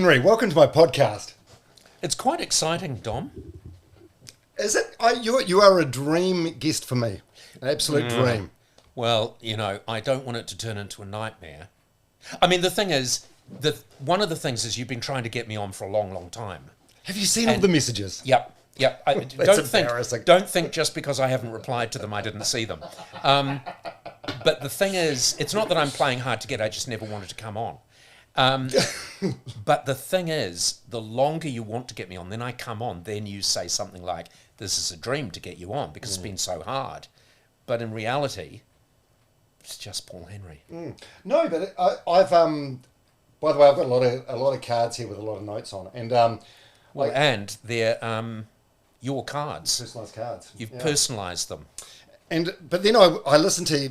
Henry, welcome to my podcast. It's quite exciting, Dom. Is it? You are a dream guest for me. An absolute dream. Well, you know, I don't want it to turn into a nightmare. I mean, the thing is, one of the things is you've been trying to get me on for a long, long time. Have you seen all the messages? Yep. That's embarrassing. Don't think just because I haven't replied to them, I didn't see them. But the thing is, it's not that I'm playing hard to get, I just never wanted to come on. But the thing is, the longer you want to get me on, then I come on, then you say something like, this is a dream to get you on because it's been so hard. But in reality, it's just Paul Henry. No, but I've by the way, I've got a lot of cards here with a lot of notes on, and and they're your cards. Personalised cards. You've personalised them. But then I listen to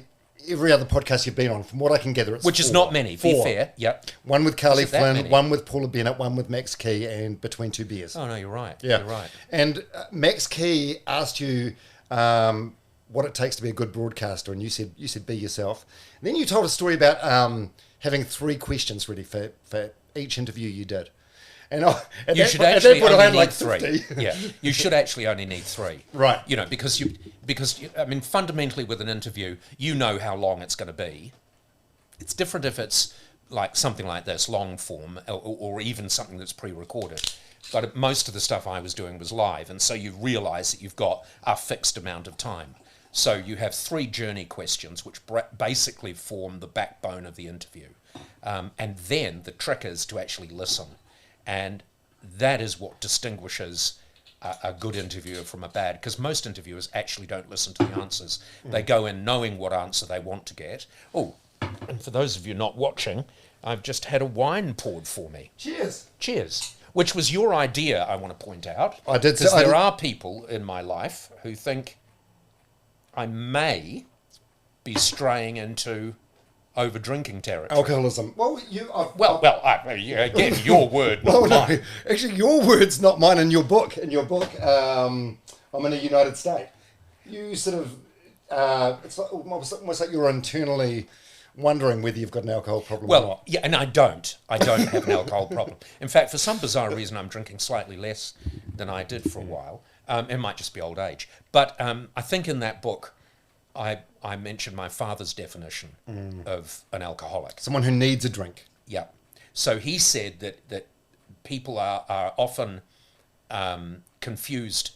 every other podcast you've been on. From what I can gather, it's which is not many. Be fair. Yep. One with Carly Flynn, one with Paula Bennett, one with Max Key, and Between Two Beers. Oh no, you're right. Yeah, you're right. And Max Key asked you what it takes to be a good broadcaster, and you said be yourself. And then you told a story about having 3 questions ready for each interview you did. And I had like 3. Yeah, you should actually only need 3. Right. You know, because I mean, fundamentally with an interview, you know how long it's going to be. It's different if it's like something like this, long form, or even something that's pre-recorded. But most of the stuff I was doing was live, and so you realise that you've got a fixed amount of time. So you have 3 journey questions, which basically form the backbone of the interview. And then the trick is to actually listen. And that is what distinguishes a good interviewer from a bad, because most interviewers actually don't listen to the answers. They go in knowing what answer they want to get. Oh, and for those of you not watching, I've just had a wine poured for me. Cheers. Cheers. Which was your idea, I want to point out. I did. Because there are people in my life who think I may be straying into over-drinking territory. Alcoholism. Well, again, your word, not mine. No, actually, your word's not mine in your book. In your book, I'm in a United State. You sort of, it's almost like you're internally wondering whether you've got an alcohol problem or not. Yeah, and I don't have an alcohol problem. In fact, for some bizarre reason, I'm drinking slightly less than I did for a while. It might just be old age. But I think in that book, I mentioned my father's definition of an alcoholic. Someone who needs a drink. Yeah. So he said that people are often confused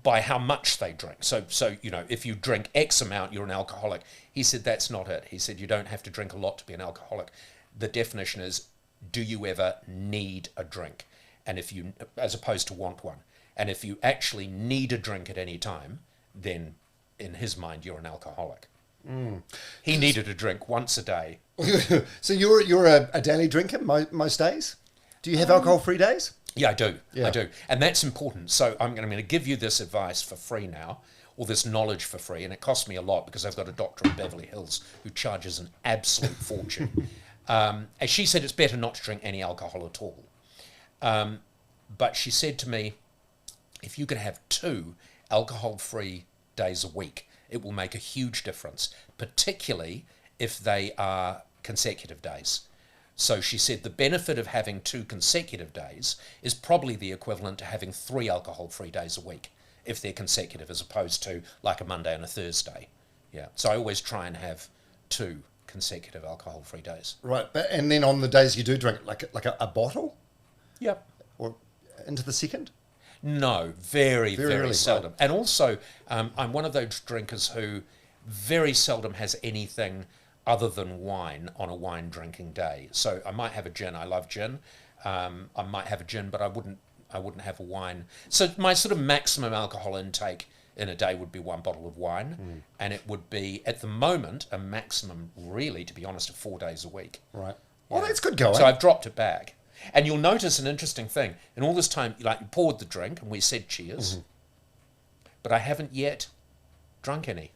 by how much they drink. So you know, if you drink X amount, you're an alcoholic. He said that's not it. He said you don't have to drink a lot to be an alcoholic. The definition is, do you ever need a drink? And if you, as opposed to want one. And if you actually need a drink at any time, then in his mind, you're an alcoholic. He needed a drink once a day. So you're a daily drinker most days? Do you have alcohol-free days? Yeah, I do. Yeah. I do. And that's important. So I'm going to give you this advice for free now, or this knowledge for free, and it costs me a lot because I've got a doctor in Beverly Hills who charges an absolute fortune. As she said, it's better not to drink any alcohol at all. But she said to me, if you could have 2 alcohol-free days a week, it will make a huge difference, particularly if they are consecutive days. So she said the benefit of having 2 consecutive days is probably the equivalent to having 3 alcohol-free days a week if they're consecutive, as opposed to like a Monday and a Thursday. Yeah. So I always try and have 2 consecutive alcohol-free days. Right. And then on the days you do drink, like a bottle? Yep. Or into the second? No, very seldom. Right. And also, I'm one of those drinkers who very seldom has anything other than wine on a wine drinking day. So I might have a gin. I love gin. I might have a gin, but I wouldn't have a wine. So my sort of maximum alcohol intake in a day would be 1 bottle of wine, and it would be, at the moment, a maximum, really, to be honest, of 4 days a week. Right. Yeah. Well, that's good going. So I've dropped it back. And you'll notice an interesting thing. In all this time, like, you poured the drink and we said cheers, but I haven't yet drunk any,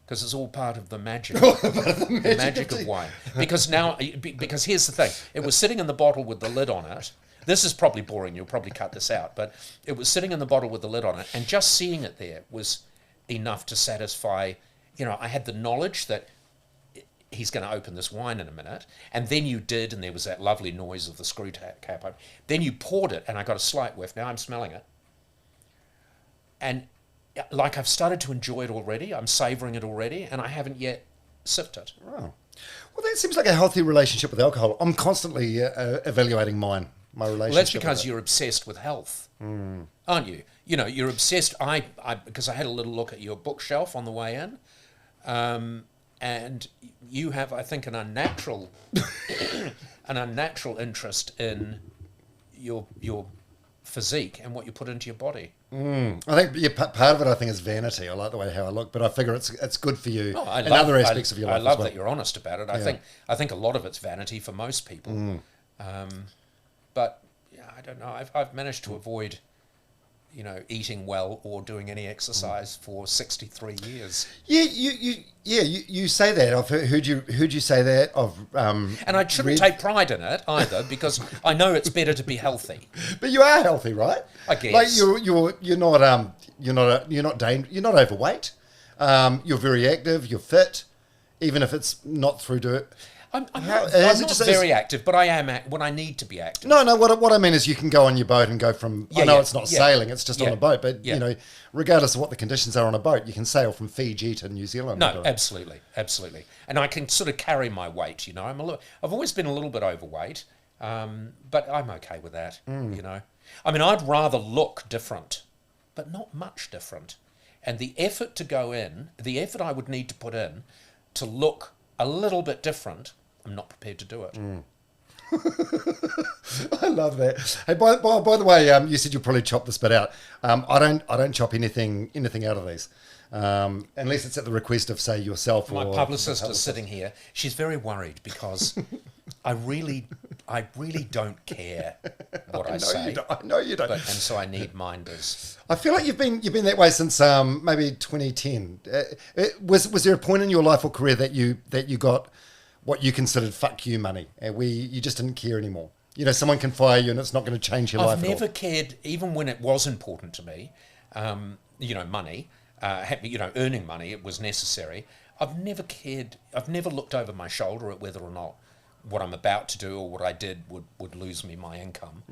because it's all part of the magic, the magic of wine. Because here's the thing. It was sitting in the bottle with the lid on it. This is probably boring. You'll probably cut this out. But it was sitting in the bottle with the lid on it. And just seeing it there was enough to satisfy, you know, I had the knowledge that he's going to open this wine in a minute. And then you did, and there was that lovely noise of the screw cap open. Then you poured it, and I got a slight whiff. Now I'm smelling it. And like I've started to enjoy it already. I'm savouring it already, and I haven't yet sipped it. Oh. Well, that seems like a healthy relationship with alcohol. I'm constantly evaluating my relationship. Well, that's because you're obsessed with health, aren't you? You know, you're obsessed. Because I had a little look at your bookshelf on the way in, and you have, I think, an unnatural interest in your physique and what you put into your body. I think part of it, I think, is vanity. I like the way how I look, but I figure it's good for you in other aspects of your life. I love as well. that you're honest about it. I think a lot of it's vanity for most people. But yeah, I don't know. I've managed to avoid, eating well or doing any exercise for 63 years. Yeah, you say that. I've heard you say that. And I shouldn't take pride in it either, because I know it's better to be healthy. But you are healthy, right? I guess. Like you're not overweight. You're very active. You're fit, even if it's not through dirt. I'm not very active, but I am when I need to be active. No. What I mean is, you can go on your boat and go from. I know it's not sailing; it's just on a boat. But regardless of what the conditions are on a boat, you can sail from Fiji to New Zealand. No, absolutely, and I can sort of carry my weight. I've always been a little bit overweight, but I'm okay with that. I mean, I'd rather look different, but not much different. And the effort I would need to put in to look a little bit different, I'm not prepared to do it. I love that. Hey, by the way, you said you'll probably chop this bit out. I don't chop anything out of these, unless it's at the request of, say, yourself. My publicist is sitting here. She's very worried because I really don't care what I say. I know you don't. And so I need minders. I feel like you've been that way since maybe 2010. Was there a point in your life or career that you got what you considered fuck you money, where you just didn't care anymore? Someone can fire you and it's not going to change your life. I've never cared, even when it was important to me. Money, earning money, it was necessary. I've never cared. I've never looked over my shoulder at whether or not what I'm about to do or what I did would lose me my income.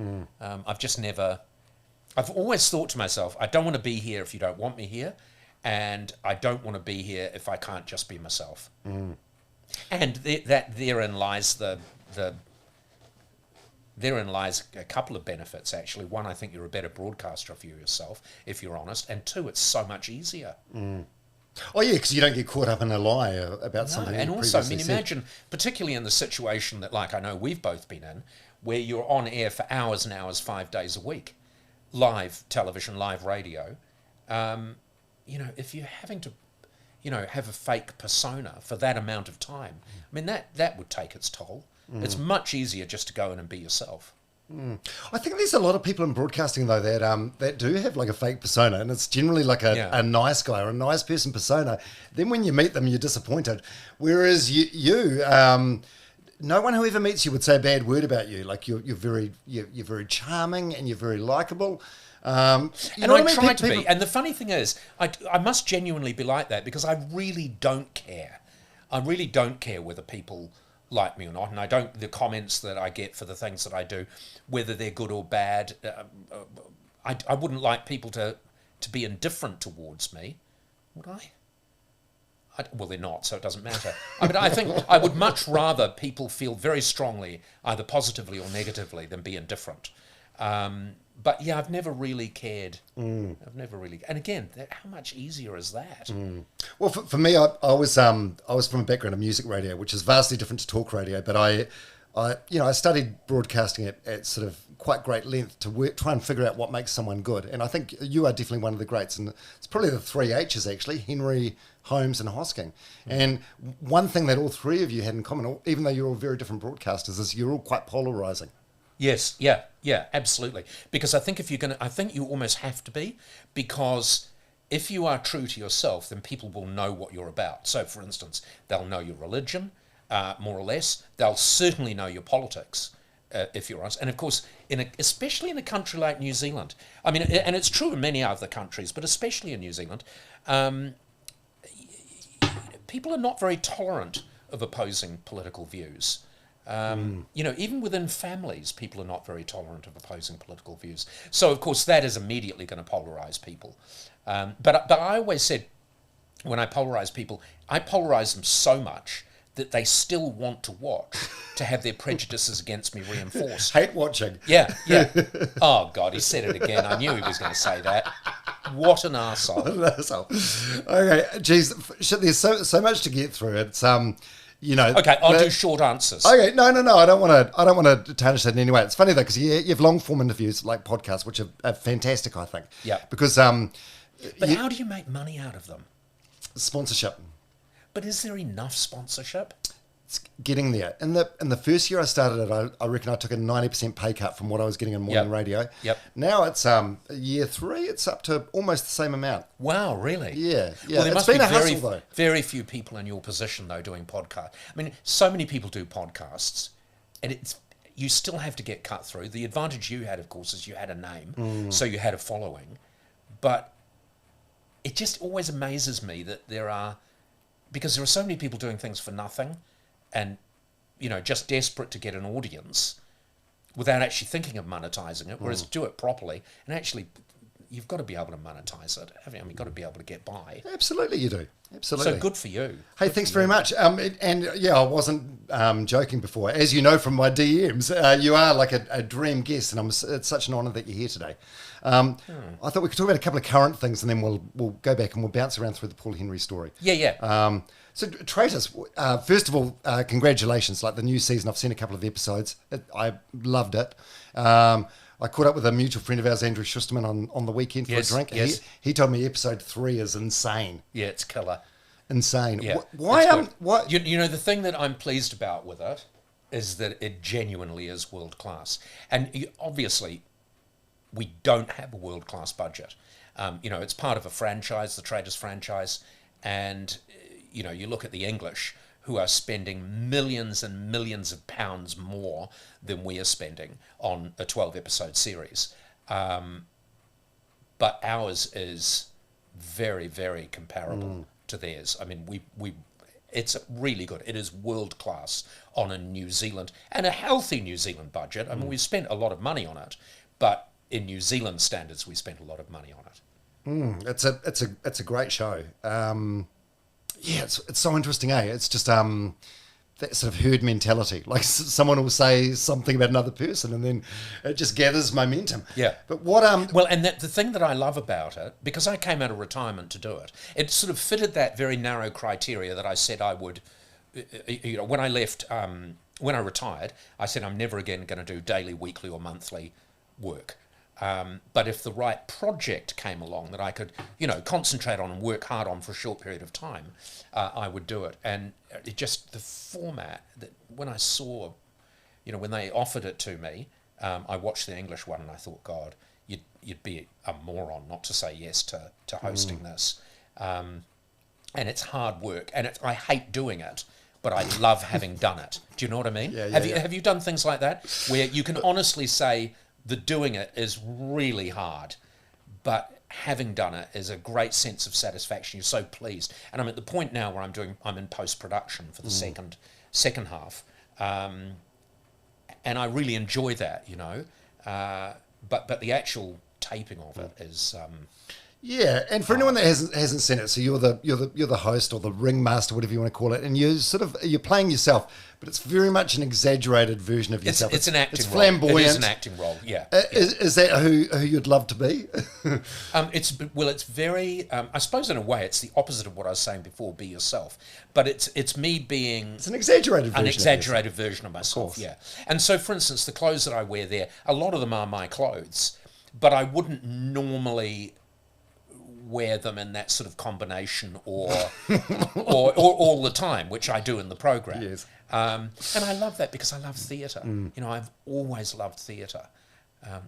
I've always thought to myself, I don't want to be here if you don't want me here, and I don't want to be here if I can't just be myself. And therein lies therein lies a couple of benefits, actually. One, I think you're a better broadcaster if you're yourself, if you're honest, and two, it's so much easier. Oh yeah, because you don't get caught up in a lie about something. And also, imagine, particularly in the situation that, like, I know we've both been in, where you're on air for hours and hours, 5 days a week, live television, live radio. If you're having to, have a fake persona for that amount of time, I mean, that would take its toll. It's much easier just to go in and be yourself. I think there's a lot of people in broadcasting, though, that do have like a fake persona, and it's generally like a nice guy or a nice person persona. Then when you meet them, you're disappointed. Whereas you no one who ever meets you would say a bad word about you. Like you're very charming and you're very likable. And I try to be. And the funny thing is, I must genuinely be like that, because I really don't care. I really don't care whether people like me or not, and the comments that I get for the things that I do, whether they're good or bad, I wouldn't like people to be indifferent towards me, would I? Well, they're not, so it doesn't matter. I think I would much rather people feel very strongly, either positively or negatively, than be indifferent. But yeah, I've never really cared. I've never really, and again, how much easier is that? Well, for me, I was from a background of music radio, which is vastly different to talk radio. But I studied broadcasting at sort of quite great length to try and figure out what makes someone good. And I think you are definitely one of the greats, and it's probably the 3 H's actually: Henry, Holmes, and Hosking. And one thing that all three of you had in common, even though you're all very different broadcasters, is you're all quite polarizing. Yes, yeah, absolutely. Because I think I think you almost have to be, because if you are true to yourself, then people will know what you're about. So, for instance, they'll know your religion, more or less. They'll certainly know your politics, if you're honest. And of course, especially in a country like New Zealand, I mean, and it's true in many other countries, but especially in New Zealand, people are not very tolerant of opposing political views. You know, even within families, people are not very tolerant of opposing political views. So, of course, that is immediately going to polarize people. But I always said, when I polarize people, I polarize them so much that they still want to watch to have their prejudices against me reinforced. Hate watching. Yeah. Oh, God, he said it again. I knew he was going to say that. What an arsehole. Okay, geez, there's so much to get through. It's you know. Okay, I'll do short answers. Okay, no. I don't want to tarnish that in any way. It's funny though because you have long form interviews like podcasts, which are fantastic. I think. Yeah. Because But how do you make money out of them? Sponsorship. But is there enough sponsorship? It's getting there. In the first year I started it, I reckon I took a 90% pay cut from what I was getting in morning radio. Yep. Now it's year 3, it's up to almost the same amount. Wow, really? Yeah. Well, there It's must been be a hustle though. very few people in your position though doing podcasts. I mean, so many people do podcasts, and you still have to get cut through. The advantage you had, of course, is you had a name, so you had a following. But it just always amazes me that because there are so many people doing things for nothing and, you know, just desperate to get an audience without actually thinking of monetizing it, whereas do it properly. And actually, you've got to be able to monetize it, haven't you? I mean, you've got to be able to get by. Absolutely you do. Absolutely. So good for you. Hey, thanks very much. And yeah, I wasn't joking before. As you know from my DMs, you are like a dream guest, and it's such an honour that you're here today. I thought we could talk about a couple of current things, and then we'll go back and we'll bounce around through the Paul Henry story. Yeah. So Traitors, first of all, congratulations! Like the new season, I've seen a couple of episodes. I loved it. I caught up with a mutual friend of ours, Andrew Schusterman, on the weekend for a drink. Yes. He told me episode 3 is insane. Yeah, it's killer. Insane. Yeah, Why? What? You know, the thing that I'm pleased about with it is that it genuinely is world class. And obviously, we don't have a world class budget. You know, it's part of a franchise, the Traitors franchise, and you know, you look at the English, who are spending millions and millions of pounds more than we are spending on a 12-episode series. But ours is very, very comparable to theirs. I mean, it's really good. It is world class on a New Zealand, and a healthy New Zealand budget. I mean, we've spent a lot of money on it, but in New Zealand standards, we spent a lot of money on it. It's a great show. Yeah, it's so interesting, eh? It's just that sort of herd mentality. Like someone will say something about another person, and then it just gathers momentum. Yeah. But what well, and the thing that I love about it, because I came out of retirement to do it, it sort of fitted that very narrow criteria that I said I would. You know, when I left, when I retired, I said I'm never again going to do daily, weekly, or monthly work. But if the right project came along that I could, you know, concentrate on and work hard on for a short period of time, I would do it. And it just, the format that when I saw, you know, when they offered it to me, I watched the English one and I thought, God, you'd be a moron not to say yes to hosting this. And it's hard work, and I hate doing it, but I love having done it. Do you know what I mean? Have you done things like that where you can honestly say, the doing it is really hard, but having done it is a great sense of satisfaction. You're so pleased. And I'm at the point now where I'm in post-production for the second half. And I really enjoy that, you know. But the actual taping of it is Yeah, and for anyone that hasn't seen it, so you're the host or the ringmaster, whatever you want to call it, and you're playing yourself, but it's very much an exaggerated version of yourself. It's an acting it's role. flamboyant. It is an acting role. Yeah. Is that who you'd love to be? It's very. I suppose in a way it's the opposite of what I was saying before. Be yourself, but it's me being. It's an exaggerated version of myself. Yeah. And so, for instance, the clothes that I wear there, a lot of them are my clothes, but I wouldn't normally wear them in that sort of combination or all the time, which I do in the program. Yes. And I love that because I love theatre. You know, I've always loved theatre.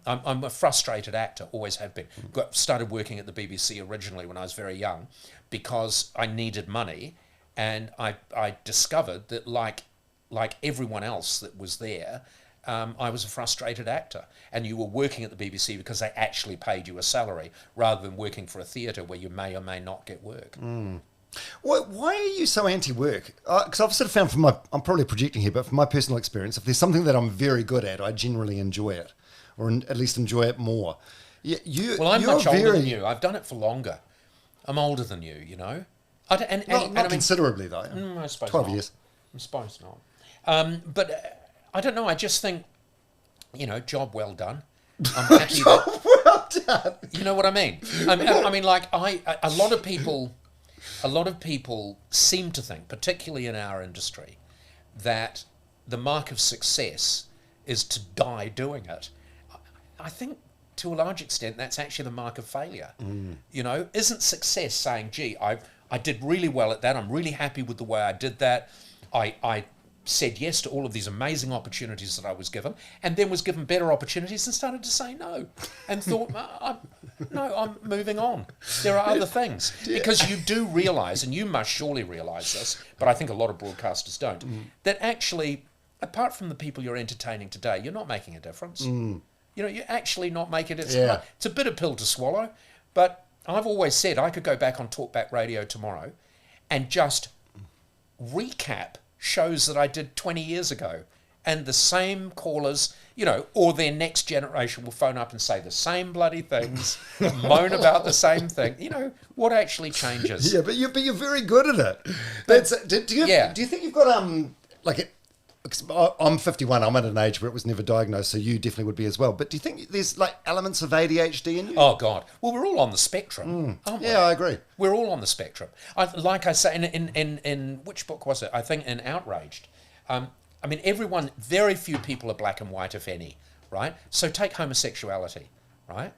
I'm a frustrated actor, always have been. Started working at the BBC originally when I was very young because I needed money, and I discovered that like everyone else that was there, I was a frustrated actor, and you were working at the BBC because they actually paid you a salary rather than working for a theatre where you may or may not get work. Why are you so anti-work? Because I've sort of found I'm probably projecting here, but from my personal experience, if there's something that I'm very good at, I generally enjoy it, or at least enjoy it more. Well, I'm much older than you. I've done it for longer. I'm older than you, you know. Not considerably, though. I suppose 12 not. years. I suppose not. But I don't know. I just think, job well done. I'm happy that, Well done. you know what I mean? I mean, like a lot of people seem to think, particularly in our industry, that the mark of success is to die doing it. I think to a large extent that's actually the mark of failure. Isn't success saying, gee, I did really well at that, I'm really happy with the way I did that, I said yes to all of these amazing opportunities that I was given, and then was given better opportunities and started to say no, and thought, I'm moving on. There are other things. Because you do realise, and you must surely realise this, but I think a lot of broadcasters don't, that actually, apart from the people you're entertaining today, you're not making a difference. You're actually not making it. It's a bitter pill to swallow, but I've always said I could go back on Talkback Radio tomorrow and just recap shows that I did 20 years ago, and the same callers, or their next generation will phone up and say the same bloody things, moan about the same thing. What actually changes? Yeah, but you're very good at it. Do you think you've got I'm 51. I'm at an age where it was never diagnosed, so you definitely would be as well. But do you think there's like elements of ADHD in you? Oh God! Well, we're all on the spectrum, aren't we? Yeah, I agree. We're all on the spectrum. Like I say, in which book was it? I think in Outraged. Very few people are black and white, if any, right? So take homosexuality, right?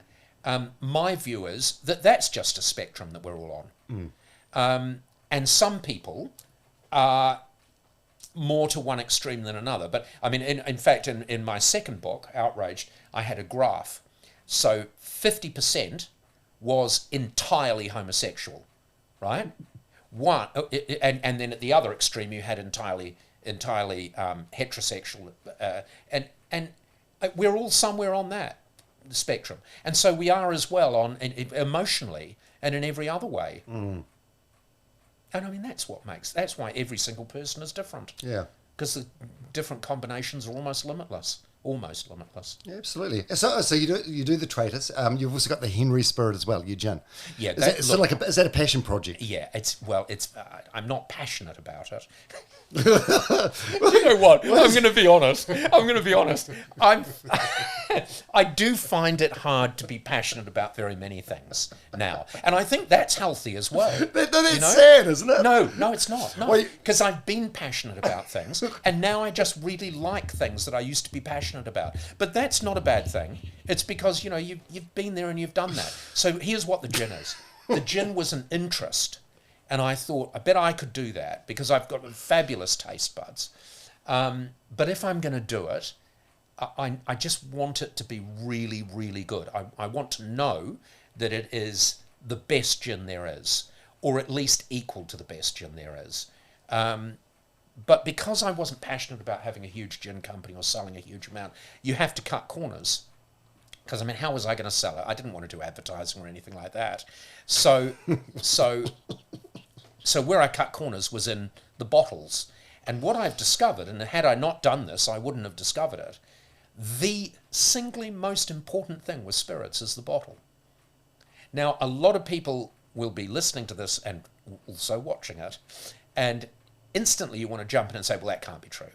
My view is that that's just a spectrum that we're all on. And some people are more to one extreme than another. But in fact, in my second book, Outraged, I had a graph. So 50% was entirely homosexual, right? And then at the other extreme, you had entirely heterosexual, and we're all somewhere on that spectrum, and so we are as well on emotionally and in every other way. And that's why every single person is different. Yeah. Because the different combinations are almost limitless. Yeah, absolutely. So you do the Traitors. You've also got the Henry Spirit as well, your gin. Yeah. Is that a passion project? Yeah. I'm not passionate about it. You know what? I'm going to be honest. I do find it hard to be passionate about very many things now, and I think that's healthy as well. That's sad, isn't it? No, it's not. No, because I've been passionate about things, and now I just really like things that I used to be passionate about. But that's not a bad thing. It's because you've been there and you've done that. So here's what the gin is. The gin was an interest. And I thought, I bet I could do that because I've got fabulous taste buds. But if I'm going to do it, I just want it to be really, really good. I want to know that it is the best gin there is, or at least equal to the best gin there is. But because I wasn't passionate about having a huge gin company or selling a huge amount, you have to cut corners. Because, how was I going to sell it? I didn't want to do advertising or anything like that. So where I cut corners was in the bottles. And what I've discovered, and had I not done this, I wouldn't have discovered it, the singly most important thing with spirits is the bottle. Now, a lot of people will be listening to this and also watching it, and instantly you want to jump in and say, well, that can't be true,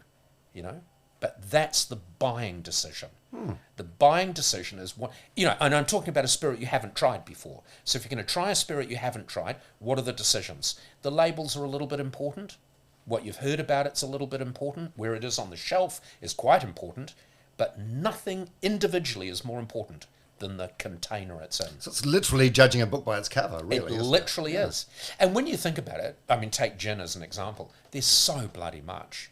But that's the buying decision. The buying decision is what, and I'm talking about a spirit you haven't tried before. So if you're going to try a spirit you haven't tried, what are the decisions? The labels are a little bit important. What you've heard about it's a little bit important. Where it is on the shelf is quite important. But nothing individually is more important than the container it's in. So it's literally judging a book by its cover, really. It literally is. And when you think about it, take gin as an example. There's so bloody much.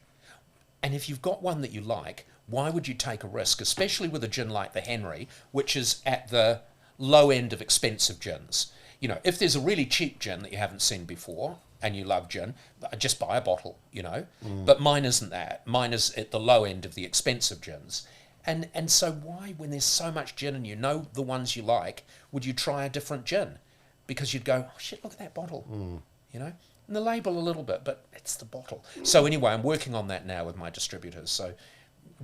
And if you've got one that you like, why would you take a risk, especially with a gin like the Henry, which is at the low end of expensive gins? If there's a really cheap gin that you haven't seen before and you love gin, just buy a bottle, But mine isn't that. Mine is at the low end of the expensive gins. And so why, when there's so much gin and the ones you like, would you try a different gin? Because you'd go, oh shit, look at that bottle, And the label a little bit, but it's the bottle. So anyway, I'm working on that now with my distributors. So,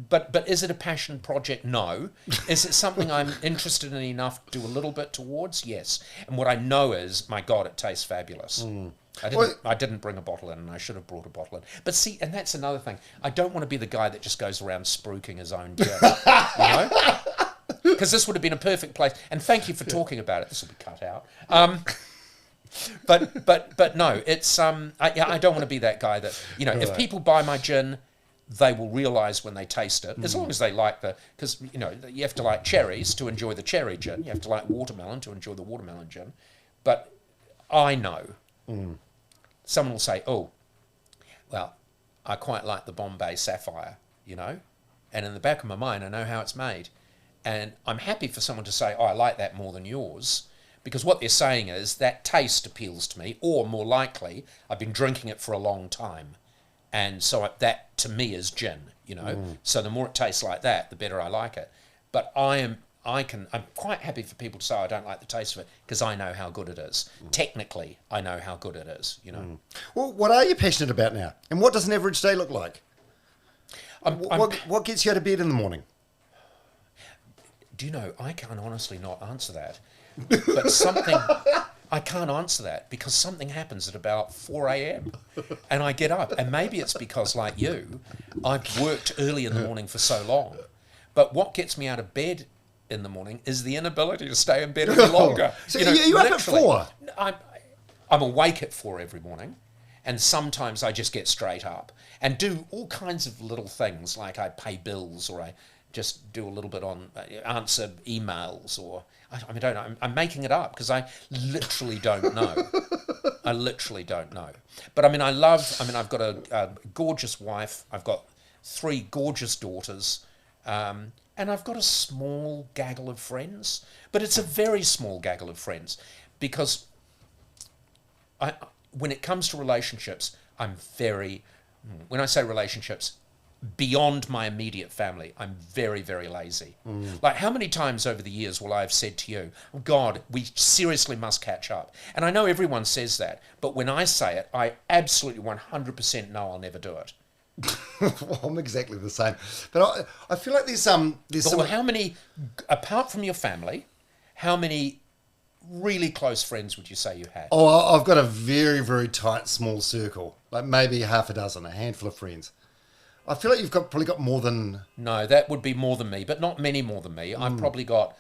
but is it a passion project? No. Is it something I'm interested in enough to do a little bit towards? Yes. And what I know is, my God, it tastes fabulous. I didn't bring a bottle in, and I should have brought a bottle in. But see, and that's another thing. I don't want to be the guy that just goes around spruiking his own gin, you know? Because this would have been a perfect place. And thank you for talking about it. This will be cut out. But no, it's I don't want to be that guy that, you know, if people buy my gin, they will realise when they taste it, as long as they like because, you know, you have to like cherries to enjoy the cherry gin. You have to like watermelon to enjoy the watermelon gin. But I know. Someone will say, oh, well, I quite like the Bombay Sapphire, you know, and in the back of my mind, I know how it's made. And I'm happy for someone to say, oh, I like that more than yours, because what they're saying is that taste appeals to me, or more likely, I've been drinking it for a long time. And so that, to me, is gin, you know. So the more it tastes like that, the better I like it. But I'm quite happy for people to say I don't like the taste of it, because I know how good it is. Technically, I know how good it is, you know. Well, what are you passionate about now? And what does an average day look like? What gets you out of bed in the morning? Do you know, I can honestly not answer that. But I can't answer that, because something happens at about 4 a.m. and I get up. And maybe it's because, like you, I've worked early in the morning for so long. But what gets me out of bed in the morning is the inability to stay in bed any longer. So you up at 4? I'm awake at 4 every morning, and sometimes I just get straight up and do all kinds of little things, like I pay bills, or I just do a little bit on answer emails, or I don't know. I'm making it up because I literally don't know. I literally don't know. But I mean, I've got a gorgeous wife. I've got 3 gorgeous daughters. And I've got a small gaggle of friends. But it's a very small gaggle of friends, because when it comes to relationships, when I say relationships, beyond my immediate family, I'm very, very lazy. Like, how many times over the years will I have said to you, oh God, we seriously must catch up? And I know everyone says that, but when I say it, I absolutely 100% know I'll never do it. Well, I'm exactly the same. But I feel like there's some... Well, how many, apart from your family, how many really close friends would you say you had? Oh, I've got a very, very tight, small circle. Like maybe half a dozen, a handful of friends. I feel like you've probably got more than... No, that would be more than me, but not many more than me. I've probably got,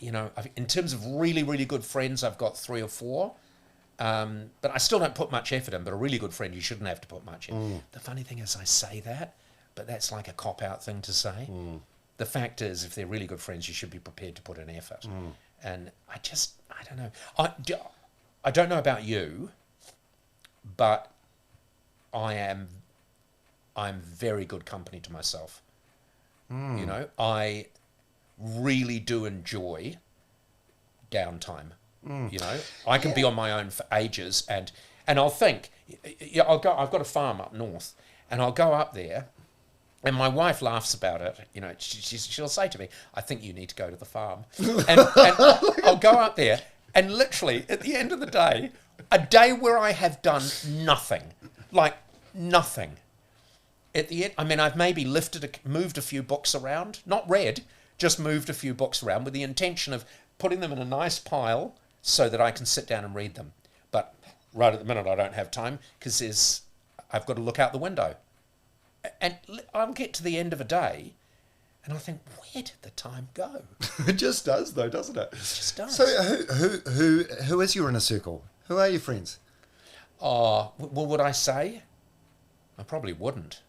you know, in terms of really, really good friends, I've got 3 or 4. But I still don't put much effort in. But a really good friend, you shouldn't have to put much in. The funny thing is, I say that, but that's like a cop-out thing to say. The fact is, if they're really good friends, you should be prepared to put in effort. And I don't know. I don't know about you, but I'm very good company to myself. You know, I really do enjoy downtime. You know, I can be on my own for ages, and I'll think, I've got a farm up north, and I'll go up there, and my wife laughs about it. You know, she'll say to me, I think you need to go to the farm. And I'll go up there, and literally, at the end of the day, a day where I have done nothing, like nothing. At the end, I mean, I've maybe moved a few books around, not read, just moved a few books around with the intention of putting them in a nice pile so that I can sit down and read them. But right at the minute, I don't have time because I've got to look out the window. And I'll get to the end of a day and I'll think, where did the time go? It just does, though, doesn't it? It just does. So who is your inner circle? Who are your friends? Oh, well, would I say? I probably wouldn't.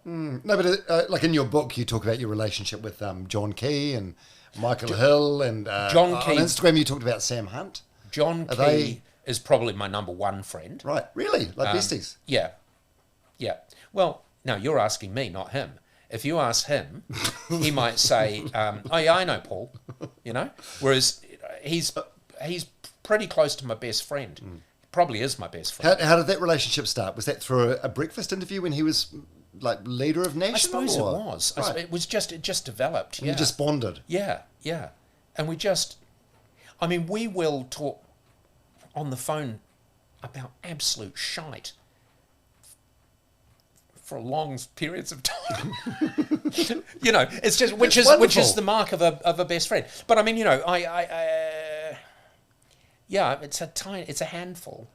No, but like in your book, you talk about your relationship with John Key and Michael Hill, and John Key, on Instagram you talked about Sam Hunt. John Key is probably my number 1 friend. Right, really? Like besties? Yeah. Well, now you're asking me, not him. If you ask him, he might say, oh yeah, I know Paul, you know? Whereas he's pretty close to my best friend. Probably is my best friend. How did that relationship start? Was that through a breakfast interview when he was like leader of National? I suppose it was. Right. It just developed. And you just bonded. Yeah. And we will talk on the phone about absolute shite for long periods of time. You know, it's just which is the mark of a best friend. But I mean, you know, yeah, it's a handful.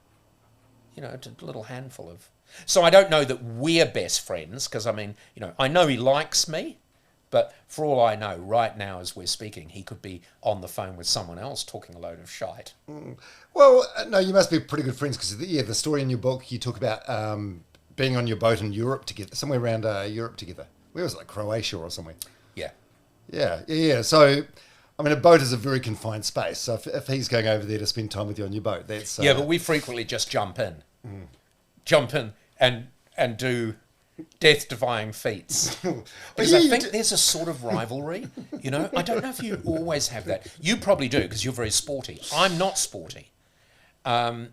You know, it's a little handful of. So I don't know that we're best friends because I mean, you know, I know he likes me, but for all I know, right now as we're speaking, he could be on the phone with someone else talking a load of shite. Well, no, you must be pretty good friends because the story in your book you talk about being on your boat in Europe together, somewhere around Europe together. Where was it, like Croatia or somewhere? Yeah. Yeah. So, I mean, a boat is a very confined space. So if he's going over there to spend time with you on your boat, that's... Yeah, but we frequently just jump in. And do death-defying feats. Because I think there's a sort of rivalry, you know? I don't know if you always have that. You probably do, because you're very sporty. I'm not sporty. But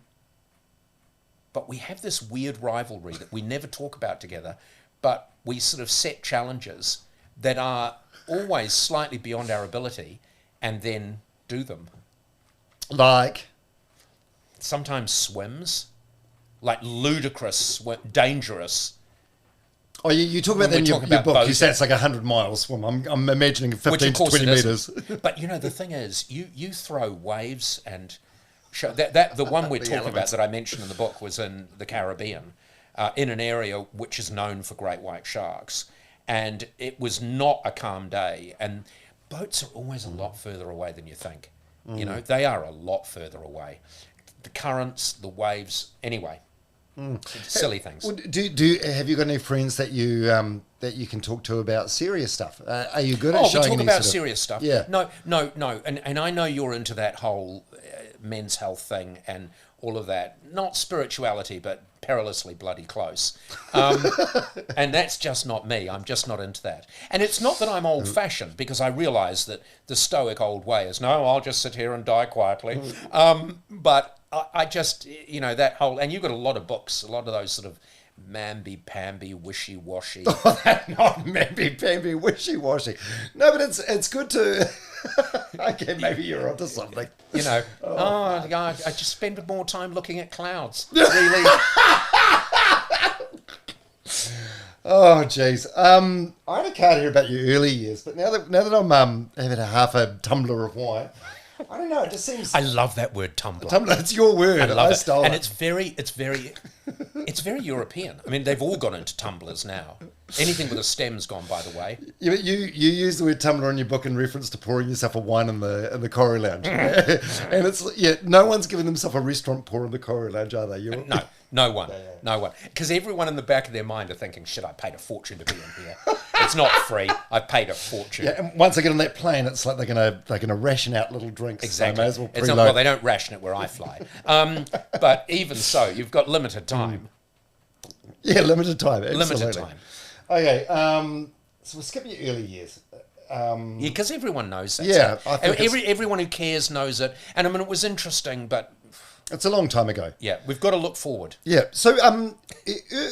we have this weird rivalry that we never talk about together, but we sort of set challenges that are always slightly beyond our ability and then do them. Like? Sometimes swims. Like ludicrous, dangerous. Oh, you talk about that in your book. You say it's like 100 miles swim. I'm imagining 15 to 20 metres. But, you know, the thing is, you throw waves and... the one we're talking about that I mentioned in the book was in the Caribbean, in an area which is known for great white sharks. And it was not a calm day. And boats are always a lot further away than you think. You know, they are a lot further away. The currents, the waves, anyway. Silly things. Well, have you got any friends that you can talk to about serious stuff? Are you good at showing? We talk about serious stuff. Yeah. No. And I know you're into that whole men's health thing and all of that. Not spirituality, but perilously bloody close. And that's just not me. I'm just not into that. And it's not that I'm old-fashioned, because I realise that the stoic old way is, no, I'll just sit here and die quietly. But I just, you know, that whole... And you've got a lot of books, a lot of those sort of mamby-pamby, wishy-washy. Oh, that's not mamby-pamby, wishy-washy. No, but it's good to... Okay, maybe you're onto something. You know, I just spend more time looking at clouds. Really. Oh, jeez. I had a card here about your early years, but now that I'm having half a tumbler of wine, I don't know. It just seems. I love that word, tumbler. Tumbler. It's your word. I love it, stole and it. it's very European. I mean, they've all gone into tumblers now. Anything with a stem's gone, by the way. You use the word tumbler in your book in reference to pouring yourself a wine in the Corrie Lounge, and it's no one's giving themselves a restaurant pour in the Corrie Lounge, are they? No one. Because everyone in the back of their mind are thinking, shit, I paid a fortune to be in here. It's not free. I paid a fortune. Yeah, and once they get on that plane, it's like they're gonna ration out little drinks. Exactly. So may as well preload. Well, they don't ration it where I fly. But even so, you've got limited time. Yeah, limited time. Absolutely. Limited time. Okay, so we'll skip your early years. Because everyone knows that. Yeah, I think everyone who cares knows it. And I mean, it was interesting, but... It's a long time ago. Yeah, we've got to look forward. Yeah, so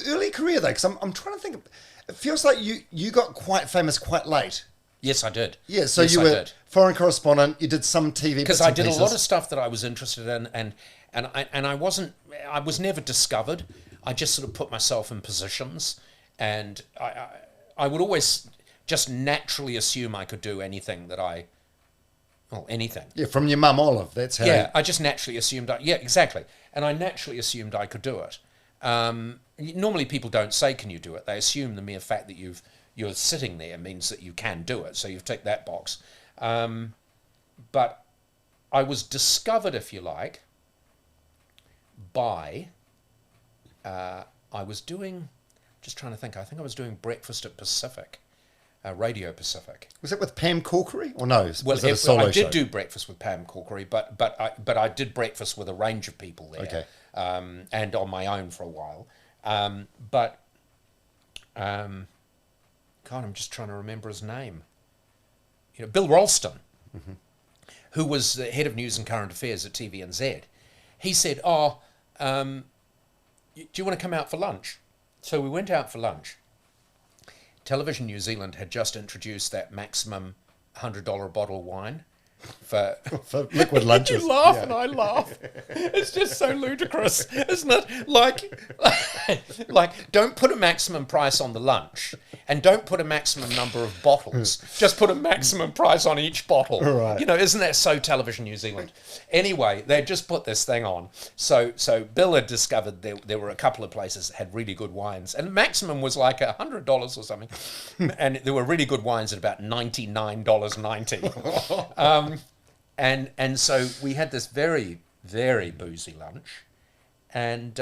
early career, though, because I'm trying to think... It feels like you got quite famous quite late. Yes, I did. Yeah, so you were foreign correspondent, you did some TV... Because I did a lot of stuff that I was interested in, and I was never discovered. I just sort of put myself in positions, and I would always just naturally assume I could do anything anything. Yeah, from your mum, Olive, that's how... Yeah, I just naturally assumed... Yeah, exactly. And I naturally assumed I could do it. Normally people don't say, can you do it? They assume the mere fact that you're sitting there means that you can do it, so you've ticked that box. But I was discovered, if you like, by... I was doing... Just trying to think. I think I was doing Breakfast at Pacific, Radio Pacific. Was it with Pam Corkery or no? Was it a solo show? I did do Breakfast with Pam Corkery, but I did Breakfast with a range of people there, okay. And on my own for a while. God, I'm just trying to remember his name. You know, Bill Ralston, who was the head of news and current affairs at TVNZ. He said, do you want to come out for lunch? So we went out for lunch. Television New Zealand had just introduced that maximum $100 bottle of wine, for liquid lunches. You laugh and I laugh. It's just so ludicrous, isn't it? Like, don't put a maximum price on the lunch, and don't put a maximum number of bottles. Just put a maximum price on each bottle. Right. You know, isn't that so Television New Zealand? Anyway, they just put this thing on. So Bill had discovered there were a couple of places that had really good wines, and the maximum was like $100 or something, and there were really good wines at about $99.90. And so we had this very, very boozy lunch, and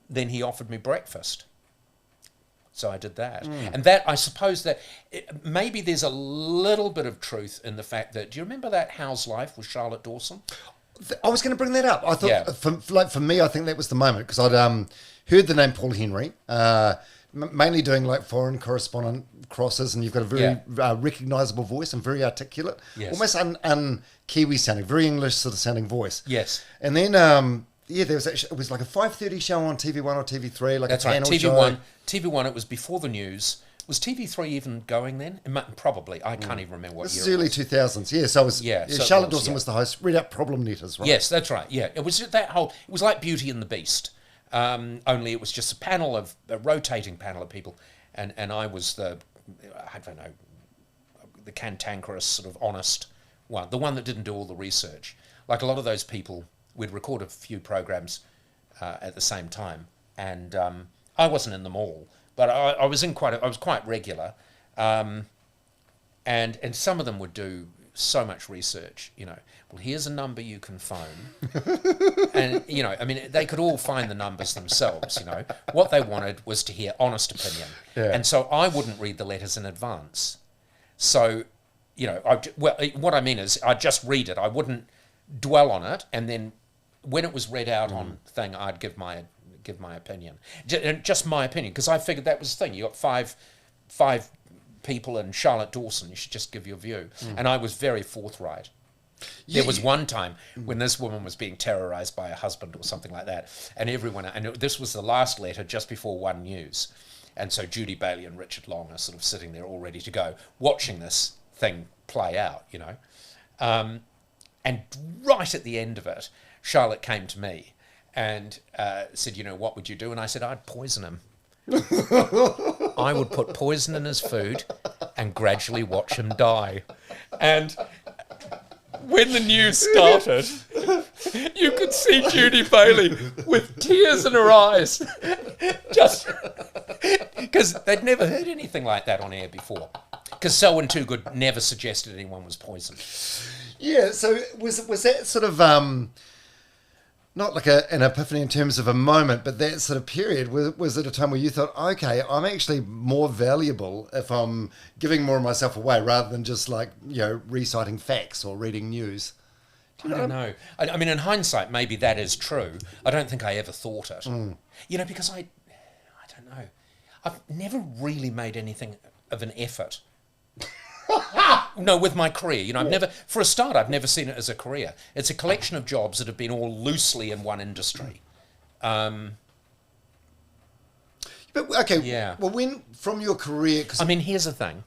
then he offered me breakfast. So I did that. And that, I suppose that maybe there's a little bit of truth in the fact that, do you remember that How's Life with Charlotte Dawson? I was going to bring that up. I thought, for me, I think that was the moment, because I'd heard the name Paul Henry, mainly doing like foreign correspondent crosses, and you've got a very recognisable voice and very articulate, almost un-Kiwi sounding, very English sort of sounding voice. Yes. And then, there was actually, it was like a 5:30 show on TV1 or TV3, like That's a panel right. show. TV1, it was before the news. Was TV3 even going then? Probably. I can't even remember what This year is early 2000s. Yeah, so it was. so Charlotte Dawson was the host. Read out problem letters, right? Yes, that's right. Yeah, it was that whole. It was like Beauty and the Beast. Only it was just a rotating panel of people, and I was the cantankerous, sort of honest one, the one that didn't do all the research. Like a lot of those people, we'd record a few programs at the same time, and I wasn't in them all, but I was quite regular, and some of them would do so much research, you know. Well, here's a number you can phone. And, you know, I mean, they could all find the numbers themselves, you know. What they wanted was to hear honest opinion. Yeah. And so I wouldn't read the letters in advance. So, you know, what I mean is I'd just read it. I wouldn't dwell on it. And then when it was read out on thing, I'd give my opinion. Just my opinion, because I figured that was the thing. You got five people and Charlotte Dawson, you should just give your view. And I was very forthright. There was one time when this woman was being terrorised by her husband or something like that, and this was the last letter just before One News, and so Judy Bailey and Richard Long are sort of sitting there all ready to go, watching this thing play out, you know. And right at the end of it, Charlotte came to me and said, you know, what would you do? And I said, I'd poison him. I would put poison in his food and gradually watch him die. And when the news started, you could see Judy Bailey with tears in her eyes, just because they'd never heard anything like that on air before. Because Selwyn Toogood never suggested anyone was poisoned. Yeah, so was that sort of not like an epiphany in terms of a moment, but that sort of period, was it a time where you thought, okay, I'm actually more valuable if I'm giving more of myself away rather than just like, you know, reciting facts or reading news? I don't know. I mean, in hindsight, maybe that is true. I don't think I ever thought it. You know, because I don't know. I've never really made anything of an effort. No, with my career, you know, I've never seen it as a career. It's a collection of jobs that have been all loosely in one industry. But okay, yeah. Well, when from your career, I mean, here's the thing.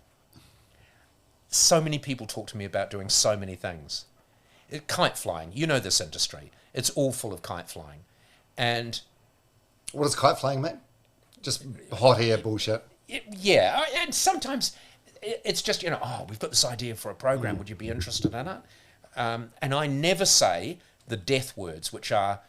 So many people talk to me about doing so many things. Kite flying, you know this industry. It's all full of kite flying, and what is kite flying, mate? Just hot air bullshit. Yeah, and sometimes it's just, you know, oh, we've got this idea for a program. Would you be interested in it? And I never say the death words, which are,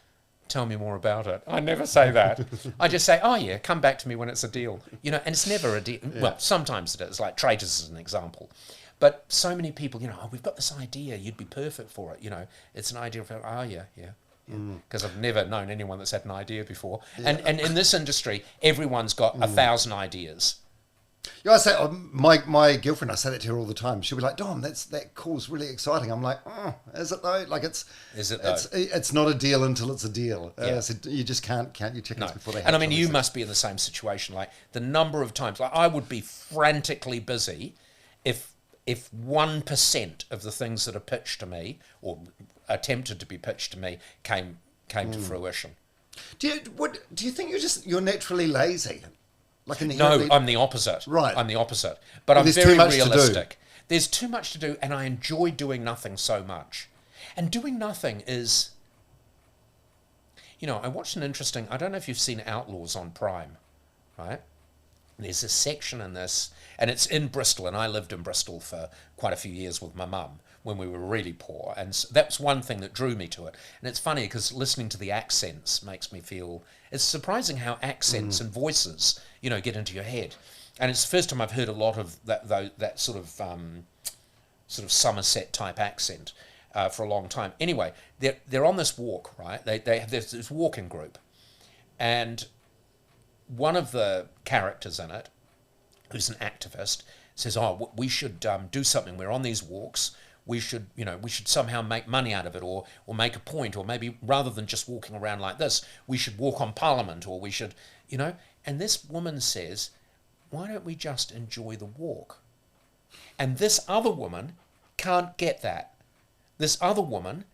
tell me more about it. I never say that. I just say, oh, yeah, come back to me when it's a deal. You know, and it's never a deal. Yeah. Well, sometimes it is, like Traitors is an example. But so many people, you know, oh, we've got this idea. You'd be perfect for it. You know, it's an idea for, oh, yeah. Because I've never known anyone that's had an idea before. Yeah. And in this industry, everyone's got 1,000 ideas. Yeah, I say, my girlfriend, I say that to her all the time. She'll be like, Dom, that call's really exciting. I'm like, oh, is it though? Like it's not a deal until it's a deal. Yeah. So you just can't count your chickens before they hatch. And I mean, you must be in the same situation. Like the number of times, like I would be frantically busy if 1% of the things that are pitched to me or attempted to be pitched to me came to fruition. Do you think you're naturally lazy? No, I'm the opposite. Right. I'm the opposite. But I'm very realistic. there's too much to do, and I enjoy doing nothing so much. And doing nothing is, I watched an interesting, I don't know if you've seen Outlaws on Prime, right? There's a section in this, and it's in Bristol, and I lived in Bristol for quite a few years with my mum when we were really poor, and so that's one thing that drew me to it. And it's funny because listening to the accents makes me feel, it's surprising how accents and voices, get into your head. And it's the first time I've heard a lot of that sort of Somerset type accent for a long time. Anyway, they're on this walk, right? They have this walking group, and one of the characters in it, who's an activist, says, "Oh, we should do something. We're on these walks. We should somehow make money out of it, or make a point, or maybe rather than just walking around like this, we should walk on Parliament, or we should, And this woman says, "Why don't we just enjoy the walk?" And this other woman can't get that. This other woman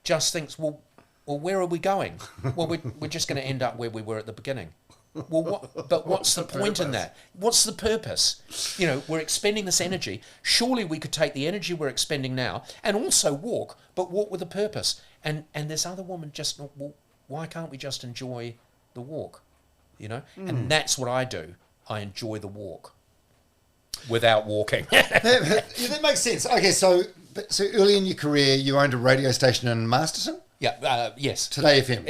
just thinks, well, where are we going? Well, we're just going to end up where we were at the beginning. Well, what's the point in that? What's the purpose? We're expending this energy. Surely we could take the energy we're expending now and also walk, but walk with a purpose. And this other woman just, well, why can't we just enjoy the walk? And that's what I do. I enjoy the walk without walking. that makes sense. Okay, so early in your career, you owned a radio station in Masterton? Yeah, yes. Today FM.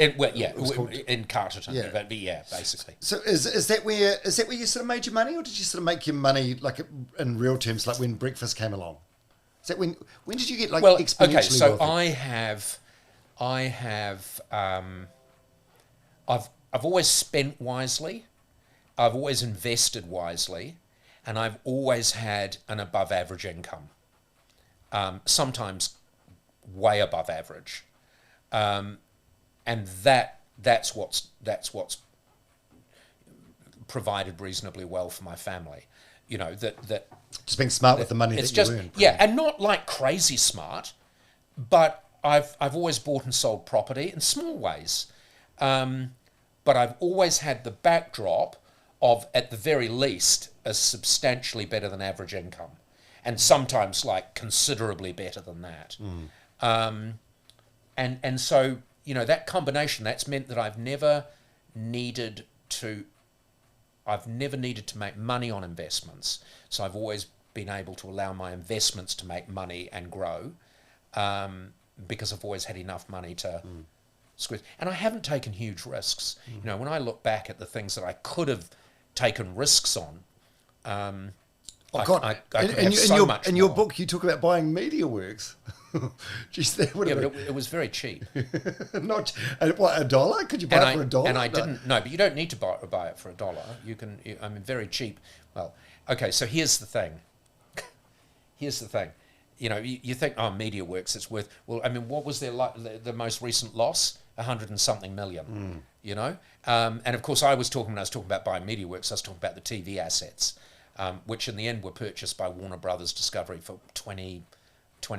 In Carterton. Yeah. But yeah, basically. So is that where you sort of made your money, or did you sort of make your money like in real terms, like when breakfast came along? Is that when did you get exponentially okay, so wealthy? I've always spent wisely, I've always invested wisely, and I've always had an above average income. Sometimes way above average. And that's what's provided reasonably well for my family. That just being smart with the money that you earn. Yeah, and not like crazy smart, but I've always bought and sold property in small ways. But I've always had the backdrop of, at the very least, a substantially better than average income, and sometimes like considerably better than that. And so, that combination, that's meant that I've never needed to make money on investments. So I've always been able to allow my investments to make money and grow, because I've always had enough money to squeeze. And I haven't taken huge risks. When I look back at the things that I could have taken risks on, I could have so much in more. your book, you talk about buying MediaWorks. Jeez, that would have but it was very cheap. Not what, $1? Could you buy it for $1? And I didn't. No, but you don't need to buy it for $1. You can. Very cheap. Well, okay. So here's the thing. You think, MediaWorks, it's worth. Well, what was their the most recent loss? 100 and something million. And of course, when I was talking about buying MediaWorks, I was talking about the TV assets, which in the end were purchased by Warner Brothers Discovery for 20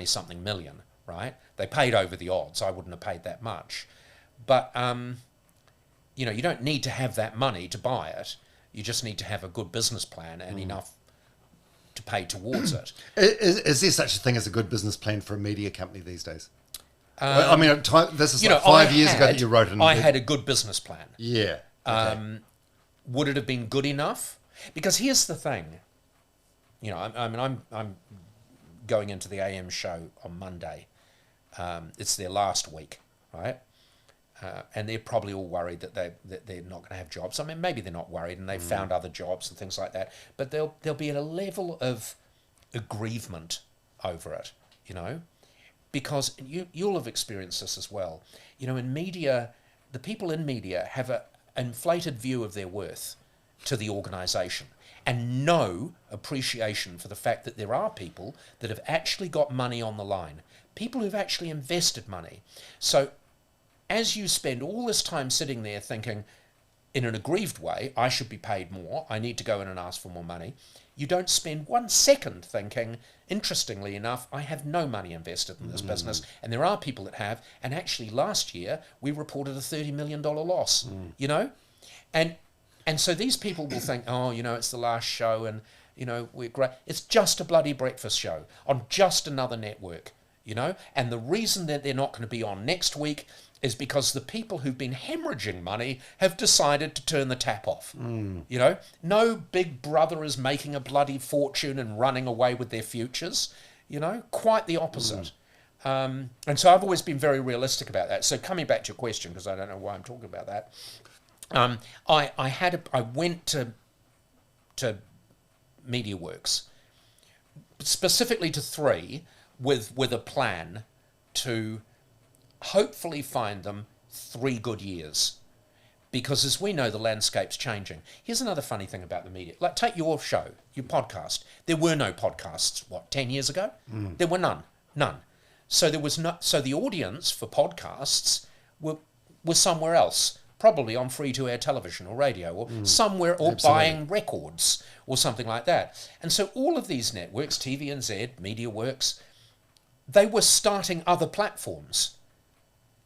something million, right? They paid over the odds. I wouldn't have paid that much. But, you don't need to have that money to buy it. You just need to have a good business plan and enough to pay towards it. Is there such a thing as a good business plan for a media company these days? This is 5 years ago that you wrote it. I had a good business plan. Yeah. Okay. Would it have been good enough? Because here's the thing. I'm going into the AM show on Monday. It's their last week, right? And they're probably all worried that they're not going to have jobs. Maybe they're not worried and they've found other jobs and things like that. But there'll be a level of aggrievement over it, because you'll have experienced this as well. In media, the people in media have an inflated view of their worth to the organisation, and no appreciation for the fact that there are people that have actually got money on the line, people who've actually invested money. So as you spend all this time sitting there thinking, in an aggrieved way, I should be paid more, I need to go in and ask for more money, you don't spend 1 second thinking, interestingly enough, I have no money invested in this business, and there are people that have, and actually last year we reported a $30 million loss, And so these people will think, it's the last show, You know, we're great. It's just a bloody breakfast show on just another network, you know? And the reason that they're not going to be on next week is because the people who've been hemorrhaging money have decided to turn the tap off. You know, no big brother is making a bloody fortune and running away with their futures, you know, quite the opposite. And so I've always been very realistic about that. So coming back to your question, because I don't know why I'm talking about that, I went to MediaWorks, specifically to 3, with a plan to hopefully find them 3 good years. Because as we know, the landscape's changing. Here's another funny thing about the media. Like, take your show, your podcast. There were no podcasts, 10 years ago? There were none. So there was so the audience for podcasts were somewhere else, probably on free-to-air television or radio or somewhere, or buying records or something like that. And so all of these networks, TVNZ, MediaWorks, they were starting other platforms.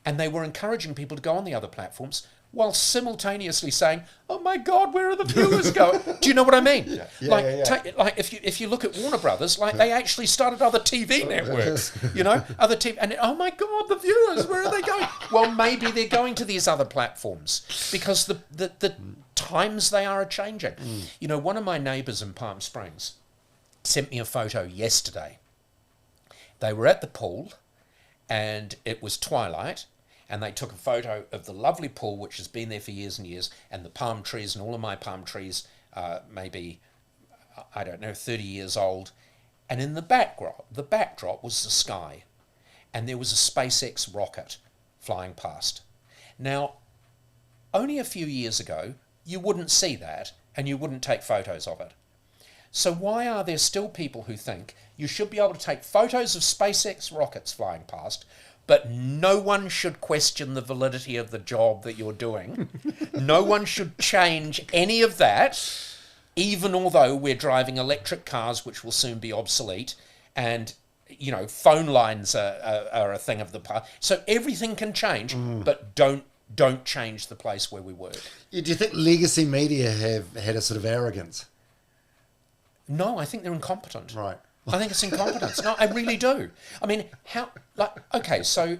And they were encouraging people to go on the other platforms while simultaneously saying, "Oh my God, where are the viewers going?" Do you know what I mean? Like if you look at Warner Brothers, like they actually started other TV networks, you know, other TV, and oh my God, the viewers, where are they going? Well, maybe they're going to these other platforms because the times they are changing. You know, one of my neighbours in Palm Springs sent me a photo yesterday. They were at the pool, and it was twilight. And they took a photo of the lovely pool, which has been there for years and years, and the palm trees, and all of my palm trees, maybe, I don't know, 30 years old. And in the backdrop was the sky. And there was a SpaceX rocket flying past. Now, only a few years ago, you wouldn't see that, and you wouldn't take photos of it. So why are there still people who think you should be able to take photos of SpaceX rockets flying past, but no one should question the validity of the job that you're doing? No one should change any of that, even although we're driving electric cars, which will soon be obsolete, and, you know, phone lines are a thing of the past. So everything can change, but don't change the place where we work. Do you think legacy media have had a sort of arrogance? No, I think they're incompetent. Right. I think it's incompetence. No, I really do. I mean, okay, so,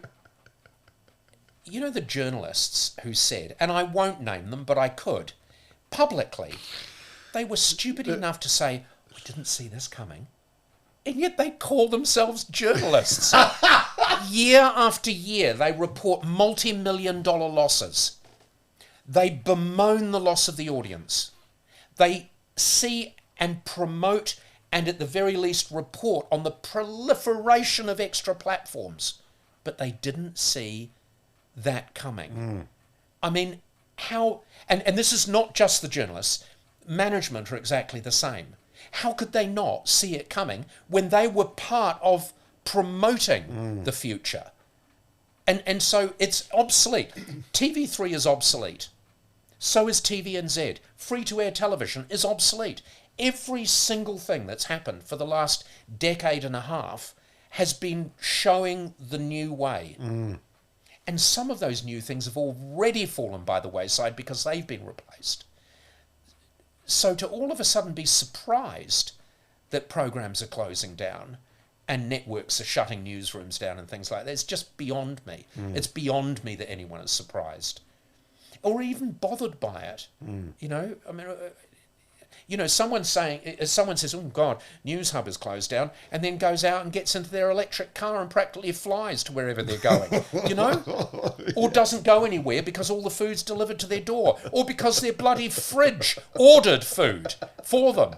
you know the journalists who said, and I won't name them, but I could, publicly, they were stupid enough to say, "We didn't see this coming." And yet they call themselves journalists. Year after year, they report multi-million-dollar losses. They bemoan the loss of the audience. They see and promote and at the very least report on the proliferation of extra platforms. But they didn't see that coming. I mean, how... And this is not just the journalists. Management are exactly the same. How could they not see it coming when they were part of promoting the future? And so it's obsolete. TV3 is obsolete. So is TVNZ. Free-to-air television is obsolete. Every single thing that's happened for the last decade and a half has been showing the new way. And some of those new things have already fallen by the wayside because they've been replaced. So to all of a sudden be surprised that programs are closing down and networks are shutting newsrooms down and things like that, it's just beyond me. It's beyond me that anyone is surprised or even bothered by it. You know, I mean... You know, someone says, "Oh God, News Hub is closed down," and then goes out and gets into their electric car and practically flies to wherever they're going, you know? Or doesn't go anywhere because all the food's delivered to their door, or because their bloody fridge ordered food for them.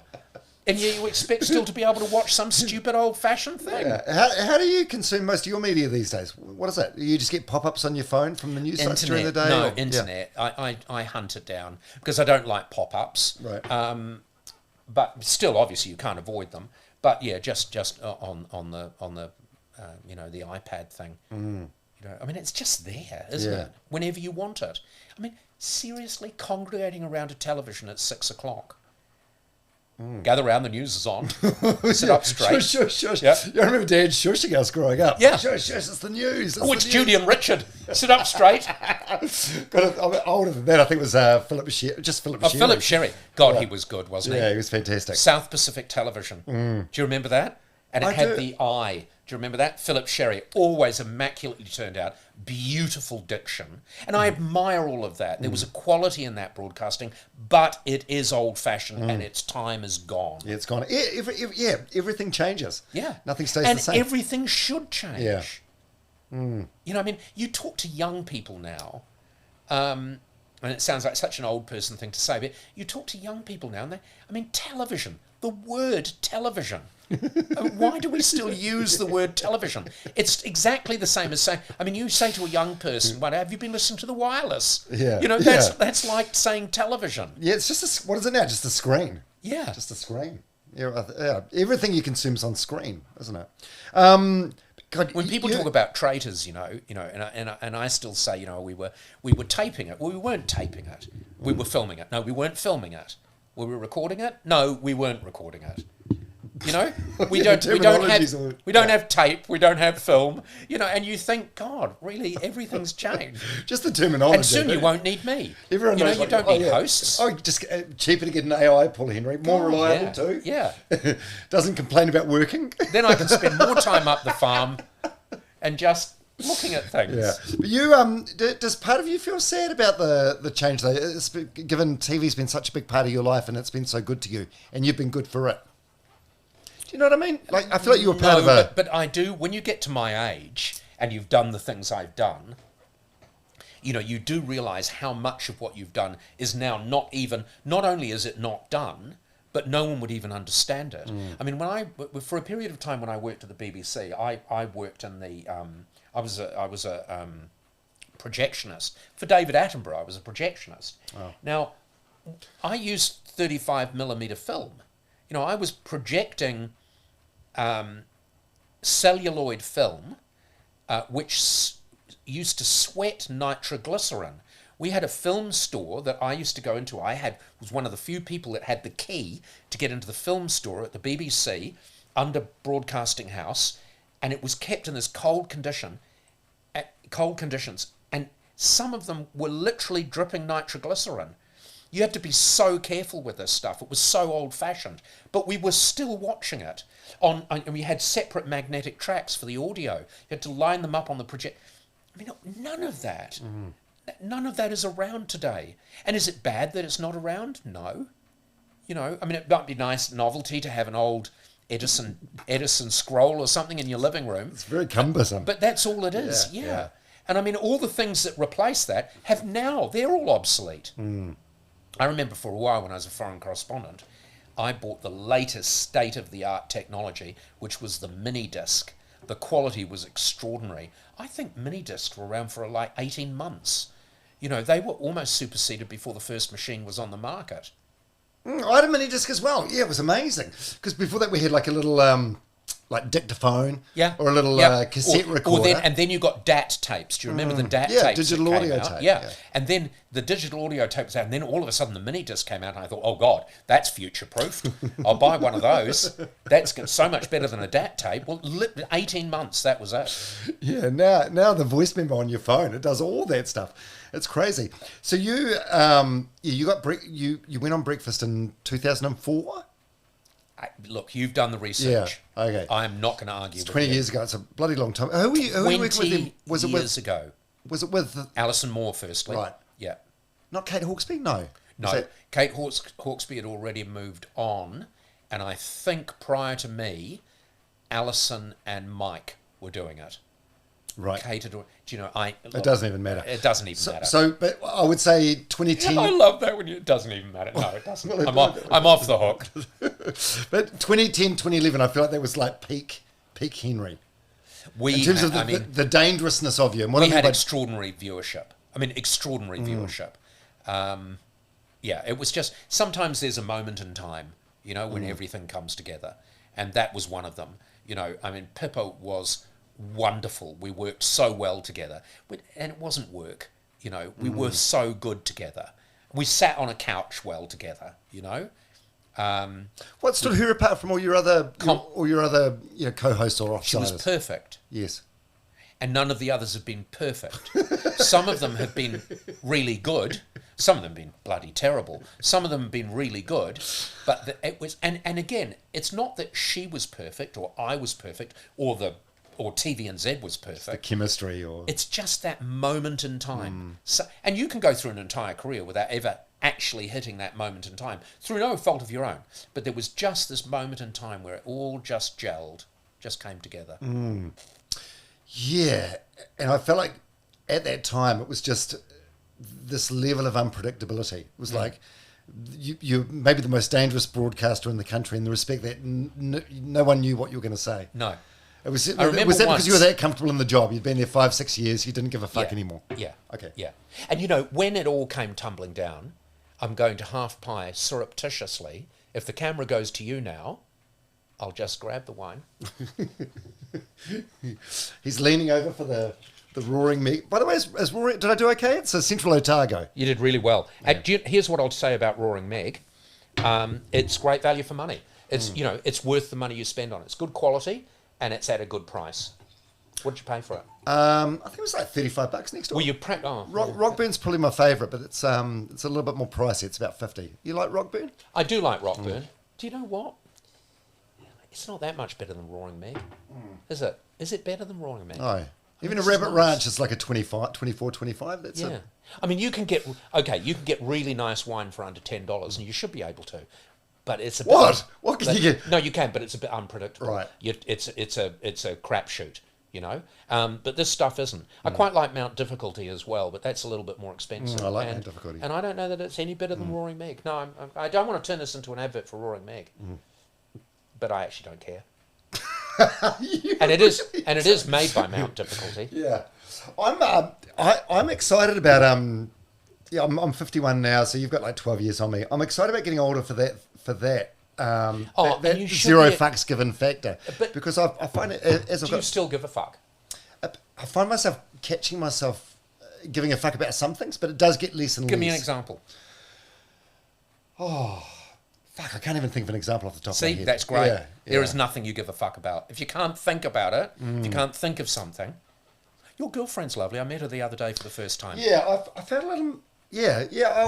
And you expect still to be able to watch some stupid old-fashioned thing. Yeah. How do you consume most of your media these days? What is that? You just get pop-ups on your phone from the news sites during the day? No, internet. Yeah. I hunt it down because I don't like pop-ups. Right. But still, obviously, you can't avoid them. But yeah, just on the you know, the iPad thing. You know, I mean, it's just there, isn't it? Whenever you want it. I mean, seriously, congregating around a television at 6 o'clock. Gather round, the news is on. Sit up straight. Shush. Yeah. I remember Dad shushing us growing up. Yeah. Shush, it's the news. It's Judy and Richard. Sit up straight. I'm older than that. I think it was Philip Sherry. Philip Sherry. God, he was good, wasn't he? Yeah, he was fantastic. South Pacific Television. Do you remember that? And it had the eye. Do you remember that? Philip Sherry, always immaculately turned out, beautiful diction. And I admire all of that. There was a quality in that broadcasting, but it is old-fashioned and its time is gone. Yeah, it's gone. Everything changes. Yeah. Nothing stays and the same. everything should change. Yeah. You know, I mean, you talk to young people now, and it sounds like such an old person thing to say, but you talk to young people now, and television, the word television. Why do we still use the word television? It's exactly the same as saying, you say to a young person, "Well, have you been listening to the wireless?" Yeah. You know, that's like saying television. Yeah, it's just what is it now? Just a screen. Yeah. Just a screen. Yeah. Everything you consume is on screen, isn't it? God, when people talk about traitors, and I still say, we were taping it. Well, we weren't taping it. We were filming it. No, we weren't filming it. Were we recording it? No, we weren't recording it. We don't have tape, we don't have film, and you think, God, really, everything's changed. Just the terminology. And soon you won't need me. Everyone knows you don't need hosts. Oh, just cheaper to get an AI, Paul Henry, more reliable too. Yeah. Doesn't complain about working. Then I can spend more time up the farm and just looking at things. Yeah. But you, does part of you feel sad about the change though? Given TV's been such a big part of your life and it's been so good to you, and you've been good for it. Do you know what I mean? Like, I feel like you were part of a... But I do, when you get to my age and you've done the things I've done, you do realise how much of what you've done is now not only is it not done, but no one would even understand it. For a period of time when I worked at the BBC, I worked in the... I was a projectionist. For David Attenborough, I was a projectionist. Oh. Now, I used 35mm film. I was projecting celluloid film, which used to sweat nitroglycerin. We had a film store that I used to go into. Was one of the few people that had the key to get into the film store at the BBC under Broadcasting House, and it was kept in this cold conditions, and some of them were literally dripping nitroglycerin. You had to be so careful with this stuff. It was so old-fashioned. But we were still watching it. And we had separate magnetic tracks for the audio. You had to line them up on the project. None of that. None of that is around today. And is it bad that it's not around? No. It might be nice novelty to have an old Edison scroll or something in your living room. It's very cumbersome. But that's all it is, yeah. And all the things that replace that they're all obsolete. I remember for a while when I was a foreign correspondent, I bought the latest state-of-the-art technology, which was the mini disc. The quality was extraordinary. I think mini discs were around for like 18 months. They were almost superseded before the first machine was on the market. I had a mini disc as well. Yeah, it was amazing. Because before that we had like a little... like dictaphone, or a little cassette recorder. And then you got DAT tapes. Do you remember the DAT tapes? Digital audio tape. Yeah, and then the digital audio tape was out, and then all of a sudden the mini disc came out, and I thought, oh God, that's future-proof. I'll buy one of those. That's so much better than a DAT tape. Well, 18 months, that was it. Yeah, now the voice memo on your phone, it does all that stuff. It's crazy. So you went on Breakfast in 2004? Look, you've done the research. Yeah, okay. I'm not going to argue with you. 20 years ago. It's a bloody long time. Who were you working with him? Was it years ago. Was it with... Alison Moore, firstly. Right. Yeah. Not Kate Hawkesby? No. No. Kate Hawkesby had already moved on, and I think prior to me, Alison and Mike were doing it. Right. Kate had... it doesn't even matter. It doesn't even matter. So, but I would say 2010... I love that when it doesn't even matter. No, it doesn't. I'm off the hook. But 2010, 2011, I feel like that was like peak Henry. In terms of the dangerousness of you. And we had extraordinary viewership. Extraordinary viewership. It was just... Sometimes there's a moment in time, when everything comes together. And that was one of them. Pippa was... wonderful. We worked so well together, and it wasn't work. We were so good together. We sat on a couch well together. What stood her apart from all your other co-hosts or She was offsiders? perfect. Yes. And none of the others have been perfect. Some of them have been really good. Some of them have been bloody terrible. Some of them have been really good. But it was, and again, it's not that she was perfect or I was perfect or TVNZ was perfect. The chemistry or... It's just that moment in time. So, and you can go through an entire career without ever actually hitting that moment in time through no fault of your own. But there was just this moment in time where it all just gelled, just came together. Yeah, and I felt like at that time it was just this level of unpredictability. It was like you're maybe the most dangerous broadcaster in the country in the respect that no one knew what you were going to say. No. Was that once, because you were that comfortable in the job? You'd been there 5-6 years. You didn't give a fuck anymore. Yeah. Okay. Yeah. And when it all came tumbling down, I'm going to half pie surreptitiously. If the camera goes to you now, I'll just grab the wine. He's leaning over for the roaring Meg. By the way, is roaring? Did I do okay? It's a Central Otago. You did really well. Yeah. Here's what I'll say about Roaring Meg. It's great value for money. It's it's worth the money you spend on it. It's good quality and it's at a good price. What did you pay for it? I think it was like $35 next door. Well, Rockburn's probably my favourite, but it's a little bit more pricey. It's about $50. You like Rockburn? I do like Rockburn. Do you know what? It's not that much better than Roaring Meg, is it? Is it better than Roaring Meg? No. Even a Rabbit Ranch is like a 24, 25. That's yeah. I mean, you can get really nice wine for under $10, and you should be able to. But it's a bit... What can you get? No, you can, but it's a bit unpredictable. Right. It's a crapshoot, But this stuff isn't. I quite like Mount Difficulty as well, but that's a little bit more expensive. I like Mount Difficulty. And I don't know that it's any better than Roaring Meg. No, I don't want to turn this into an advert for Roaring Meg. But I actually don't care. And it is made by Mount Difficulty. Yeah, I'm excited about I'm 51 now, so you've got like 12 years on me. I'm excited about getting older for that that zero fucks given factor, because I find it as do you still give a fuck? I find myself catching myself giving a fuck about some things, but it does get less and less. Give me an example. Fuck, I can't even think of an example off the top of my head. See, that's great. Yeah. There is nothing you give a fuck about. If you can't think about it, if you can't think of something... Your girlfriend's lovely. I met her the other day for the first time. Yeah, I found a little... Yeah,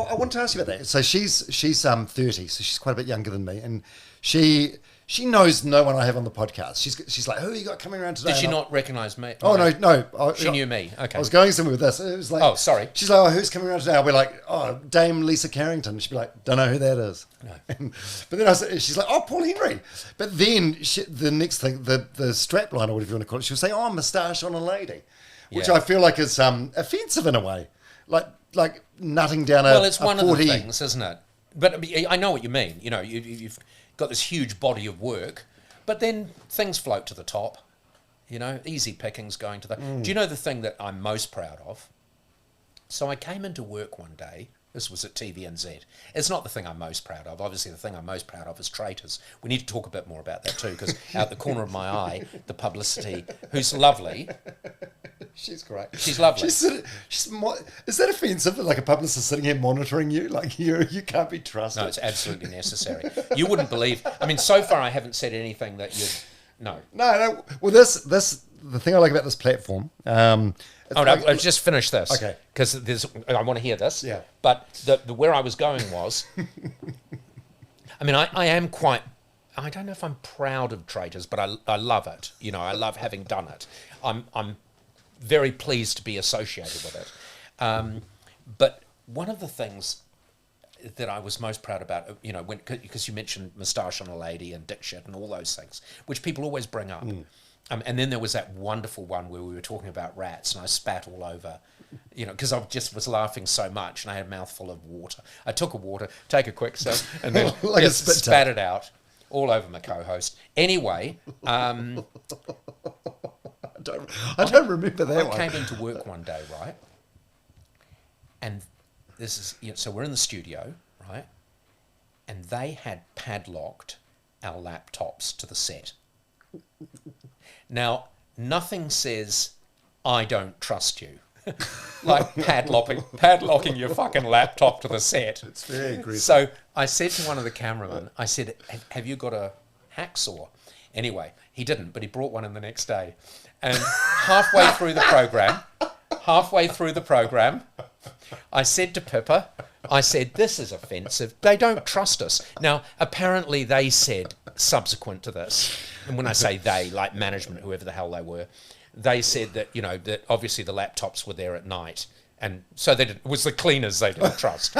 I want to ask you about that. So she's 30, so she's quite a bit younger than me, and she knows no one I have on the podcast. She's like, who you got coming around today? Did she not recognise me? Oh, no. She knew me. Okay. I was going somewhere with this. It was like... Oh, sorry. She's like, who's coming around today? I'll be like, Dame Lisa Carrington. She'd be like, don't know who that is. No. But then she's like, Paul Henry. But then the next thing, the strapline or whatever you want to call it, she'll say, Moustache on a lady. Which I feel like is offensive in a way. Like nutting down a 40... Well, it's one of the things, isn't it? But I know what you mean. You've got this huge body of work, but then things float to the top. Easy pickings going to the... Do you know the thing that I'm most proud of? So I came into work one day. This was at TVNZ. It's not the thing I'm most proud of. Obviously, the thing I'm most proud of is Traitors. We need to talk a bit more about that too, because out the corner of my eye, the publicity, who's lovely... She's great. She's lovely. Is that offensive that like a publicist sitting here monitoring you? Like you can't be trusted. No, it's absolutely necessary. You wouldn't believe. I mean, so far I haven't said anything that you'd... No. Well, this the thing I like about this platform... I've just finished this. Okay. Because I want to hear this. Yeah. But the where I was going was... I mean, I am quite... I don't know if I'm proud of Traitors, but I love it. I love having done it. I'm very pleased to be associated with it. But one of the things that I was most proud about, because you mentioned Moustache on a Lady and Dikshit and all those things, which people always bring up. And then there was that wonderful one where we were talking about rats and I spat all over, because I just was laughing so much and I had a mouthful of water. I took take a quick sip and then like just spat it out all over my co-host. Anyway... I don't remember that one. I came into work one day, right? And this is, so we're in the studio, right? And they had padlocked our laptops to the set. Now, nothing says, I don't trust you. like padlocking your fucking laptop to the set. It's very aggressive. So I said to one of the cameramen, I said, have you got a hacksaw? Anyway, he didn't, but he brought one in the next day. And halfway through the program, I said to Pippa, I said, this is offensive. They don't trust us. Now, apparently they said, subsequent to this, and when I say they, like management, whoever the hell they were, they said that, you know, that obviously the laptops were there at night. And so it was the cleaners they didn't trust.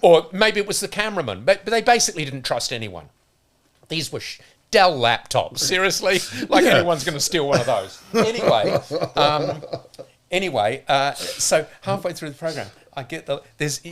Or maybe it was the cameraman. But they basically didn't trust anyone. These were Dell laptops. Seriously? Like anyone's going to steal one of those. Anyway, so halfway through the program, I get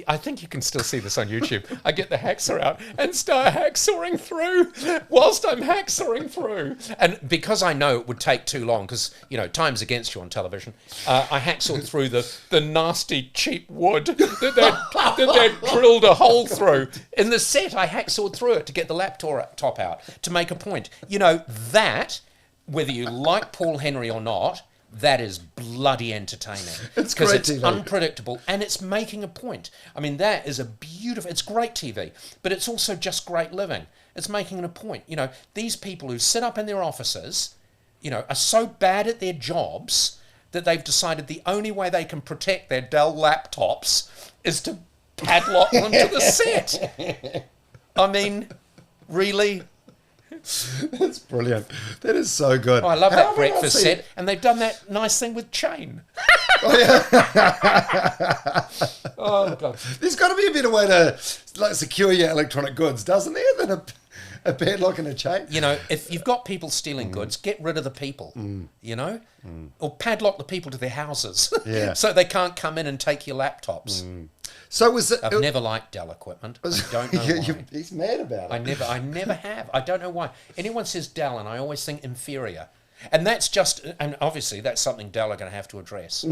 I think you can still see this on YouTube. I get the hacksaw out and start hacksawing through whilst I'm hacksawing through. And because I know it would take too long, because, you know, time's against you on television, I hacksawed through the nasty, cheap wood that they'd drilled a hole through. In the set, I hacksawed through it to get the laptop out, to make a point. You know, that, whether you like Paul Henry or not, that is bloody entertaining. It's because great it's TV. Unpredictable and it's making a point. I mean, that is it's great TV, but it's also just great living. It's making a point. You know, these people who sit up in their offices, you know, are so bad at their jobs that they've decided the only way they can protect their Dell laptops is to padlock them to the set. I mean, really? That's brilliant. That is so good. Oh, I love that breakfast set, and they've done that nice thing with chain. Oh, God. There's got to be a better way to like secure your electronic goods, doesn't there, than a padlock and a chain? You know, if you've got people stealing goods, get rid of the people, you know? Or padlock the people to their houses so they can't come in and take your laptops. So was it? I've never liked Dell equipment. I don't know why. He's mad about it. I never have. I don't know why. Anyone says Dell, and I always think inferior. And that's just, and obviously that's something Dell are going to have to address. I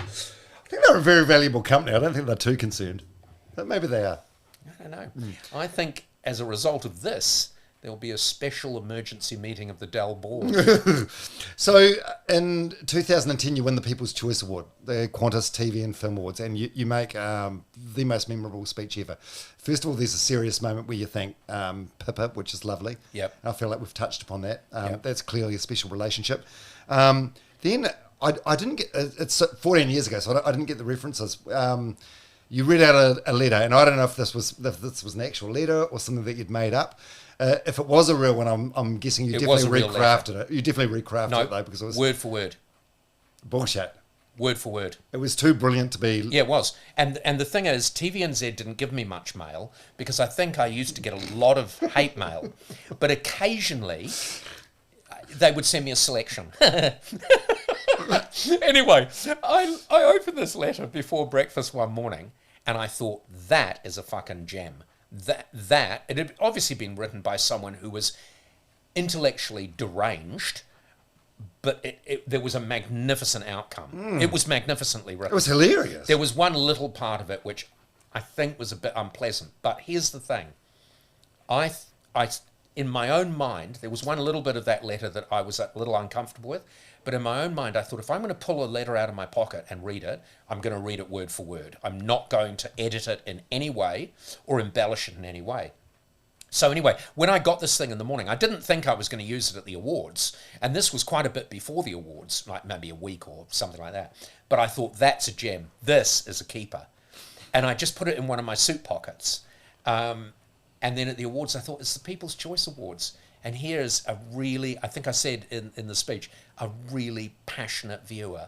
think they're a very valuable company. I don't think they're too concerned. But maybe they are. I don't know. I think as a result of this, there will be a special emergency meeting of the Dell board. So in 2010, you win the People's Choice Award, the Qantas TV and Film Awards, and you make the most memorable speech ever. First of all, there's a serious moment where you thank Pippa, which is lovely. Yep. I feel like we've touched upon that. That's clearly a special relationship. Then I didn't get, it's 14 years ago, so I didn't get the references. You read out a letter, and I don't know if this was an actual letter or something that you'd made up. If it was a real one, I'm guessing you definitely recrafted it. You definitely recrafted it though, because it was word for word. Bullshit. Word for word. It was too brilliant to be. Yeah, it was. And the thing is, TVNZ didn't give me much mail because I think I used to get a lot of hate mail, but occasionally they would send me a selection. Anyway, I opened this letter before breakfast one morning, and I thought, that is a fucking gem. That it had obviously been written by someone who was intellectually deranged, but there was a magnificent outcome. It was magnificently written. It was hilarious. There was one little part of it which I think was a bit unpleasant. But here's the thing. I in my own mind, there was one little bit of that letter that I was a little uncomfortable with. But in my own mind, I thought, if I'm going to pull a letter out of my pocket and read it, I'm going to read it word for word. I'm not going to edit it in any way or embellish it in any way. So anyway, when I got this thing in the morning, I didn't think I was going to use it at the awards. And this was quite a bit before the awards, like maybe a week or something like that. But I thought, that's a gem. This is a keeper. And I just put it in one of my suit pockets. And then at the awards, I thought, it's the People's Choice Awards. And here's a really, I think I said in the speech, a really passionate viewer.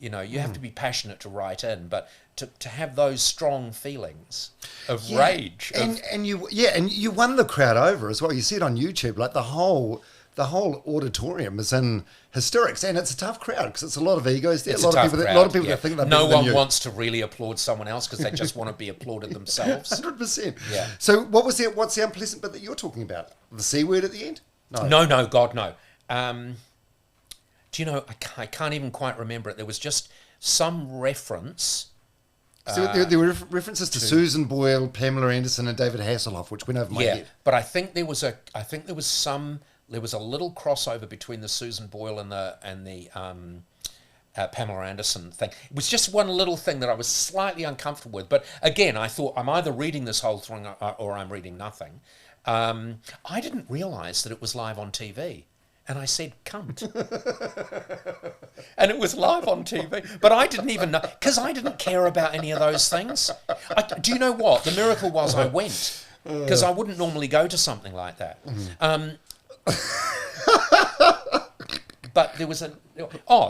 You know, you have to be passionate to write in, but to have those strong feelings of rage. And you won the crowd over as well. You see it on YouTube, like the whole auditorium is in hysterics, and it's a tough crowd because it's a lot of egos there. It's a lot of people that think they're no better than one you. wants to really applaud someone else because they just want to be applauded themselves. 100%. Yeah. So what's the unpleasant bit that you're talking about? The C word at the end? No, God, no. Do you know, I can't even quite remember it. There was just some reference. So there were references to Susan Boyle, Pamela Anderson, and David Hasselhoff, which went over my head. But I think there was a little crossover between the Susan Boyle and the Pamela Anderson thing. It was just one little thing that I was slightly uncomfortable with. But again, I thought I'm either reading this whole thing or I'm reading nothing. I didn't realise that it was live on TV. And I said, cunt. And it was live on TV. But I didn't even know, because I didn't care about any of those things. Do you know what? The miracle was I went, because I wouldn't normally go to something like that. But there was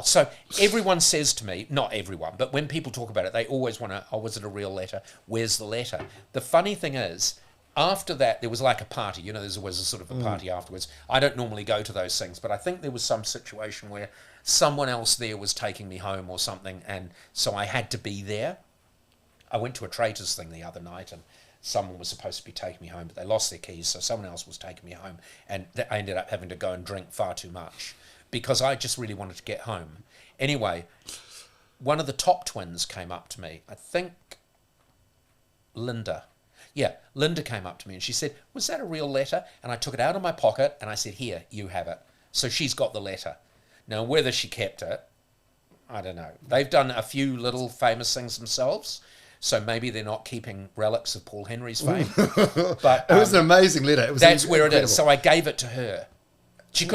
so everyone says to me, not everyone, but when people talk about it, they always want to, was it a real letter? Where's the letter? The funny thing is, after that, there was like a party. You know, there's always a sort of a party afterwards. I don't normally go to those things, but I think there was some situation where someone else there was taking me home or something, and so I had to be there. I went to a Traitors thing the other night, and someone was supposed to be taking me home, but they lost their keys, so someone else was taking me home, and I ended up having to go and drink far too much because I just really wanted to get home. Anyway, one of the top twins came up to me. I think Linda. Yeah, Linda came up to me and she said, was that a real letter? And I took it out of my pocket and I said, here, you have it. So she's got the letter. Now, whether she kept it, I don't know. They've done a few little famous things themselves, so maybe they're not keeping relics of Paul Henry's fame. But it was an amazing letter. It was that's where incredible. it is. So I gave it to her. She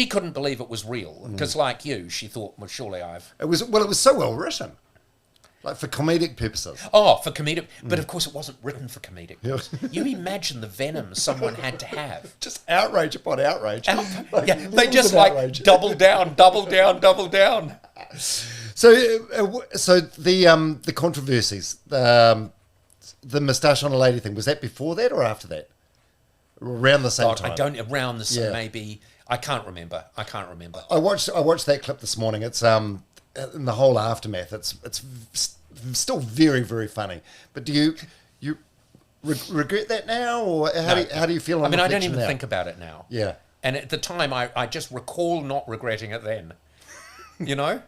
couldn't believe it was real because, like you, she thought, well, surely it was so well written. Like for comedic purposes. Oh, for comedic. But of course it wasn't written for comedic purposes. You imagim the venom someone had to have. Just outrage upon outrage. Yeah, they just like outrage. double down. So the controversies, the moustache on a lady thing, was that before that or after that? Around the same time? Around the same, maybe. I can't remember. I watched that clip this morning. It's in the whole aftermath, it's still very, very funny. But do you regret that now, or how do you feel? I don't even think about it now. Yeah. And at the time, I just recall not regretting it then. You know.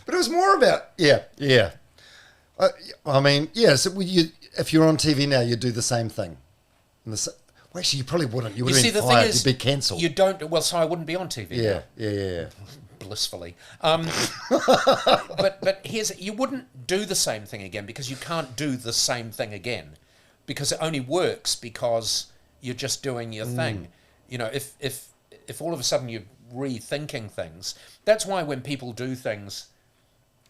But it was more about yeah. So if you're on TV now, you'd do the same thing. Well, actually, you probably wouldn't. You would have been fired. You'd be cancelled. You don't. Well, so I wouldn't be on TV. Yeah. Blissfully. But you wouldn't do the same thing again because you can't do the same thing again because it only works because you're just doing your thing. You know, if all of a sudden you're rethinking things, that's why when people do things,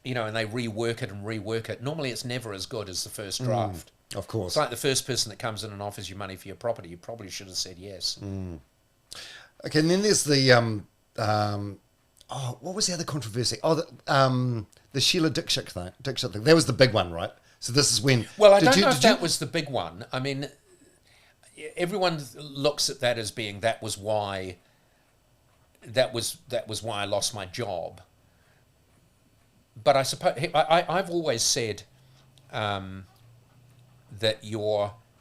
you know, and they rework it, normally it's never as good as the first draft. Of course. It's like the first person that comes in and offers you money for your property, you probably should have said yes. Okay, and then there's the what was the other controversy? The Sheila Dikshit thing. That was the big one, right? So this is when. Well, I don't know if that was the big one. I mean, everyone looks at that as being that was why I lost my job. But I suppose I've always said that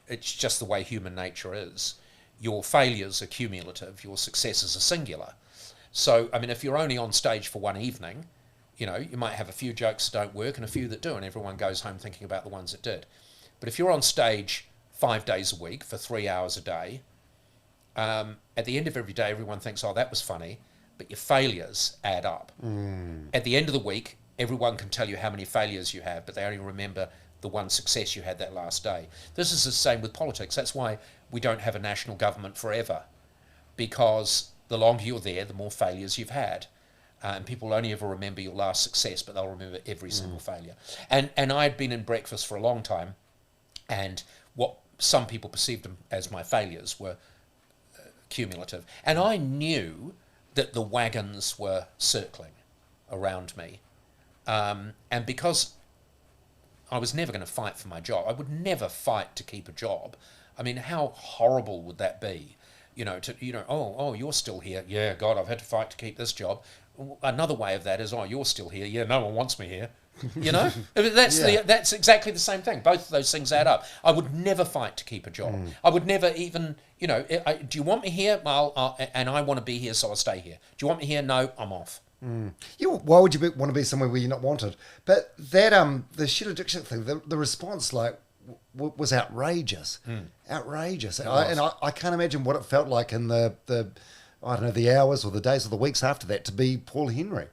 it's just the way human nature is. Your failures are cumulative. Your successes are singular. So, I mean, if you're only on stage for one evening, you know, you might have a few jokes that don't work and a few that do, and everyone goes home thinking about the ones that did. But if you're on stage 5 days a week for 3 hours a day, at the end of every day, everyone thinks, oh, that was funny, but your failures add up. At the end of the week, everyone can tell you how many failures you have, but they only remember the one success you had that last day. This is the same with politics. That's why we don't have a national government forever, because the longer you're there, the more failures you've had. And people only ever remember your last success, but they'll remember every single failure. And I'd been in breakfast for a long time, and what some people perceived as my failures were cumulative. And I knew that the wagons were circling around me. And because I was never going to fight for my job, I would never fight to keep a job. I mean, how horrible would that be? Oh, you're still here. Yeah, God, I've had to fight to keep this job. Another way of that is, oh, you're still here. Yeah, no one wants me here. You know, that's exactly the same thing. Both of those things add up. I would never fight to keep a job. I would never even, do you want me here? Well, and I want to be here, so I'll stay here. Do you want me here? No, I'm off. Why would you want to be somewhere where you're not wanted? But that the Sheila Dikshit thing, the response was outrageous, outrageous. I can't imagine what it felt like in the I don't know, the hours or the days or the weeks after that to be Paul Henry.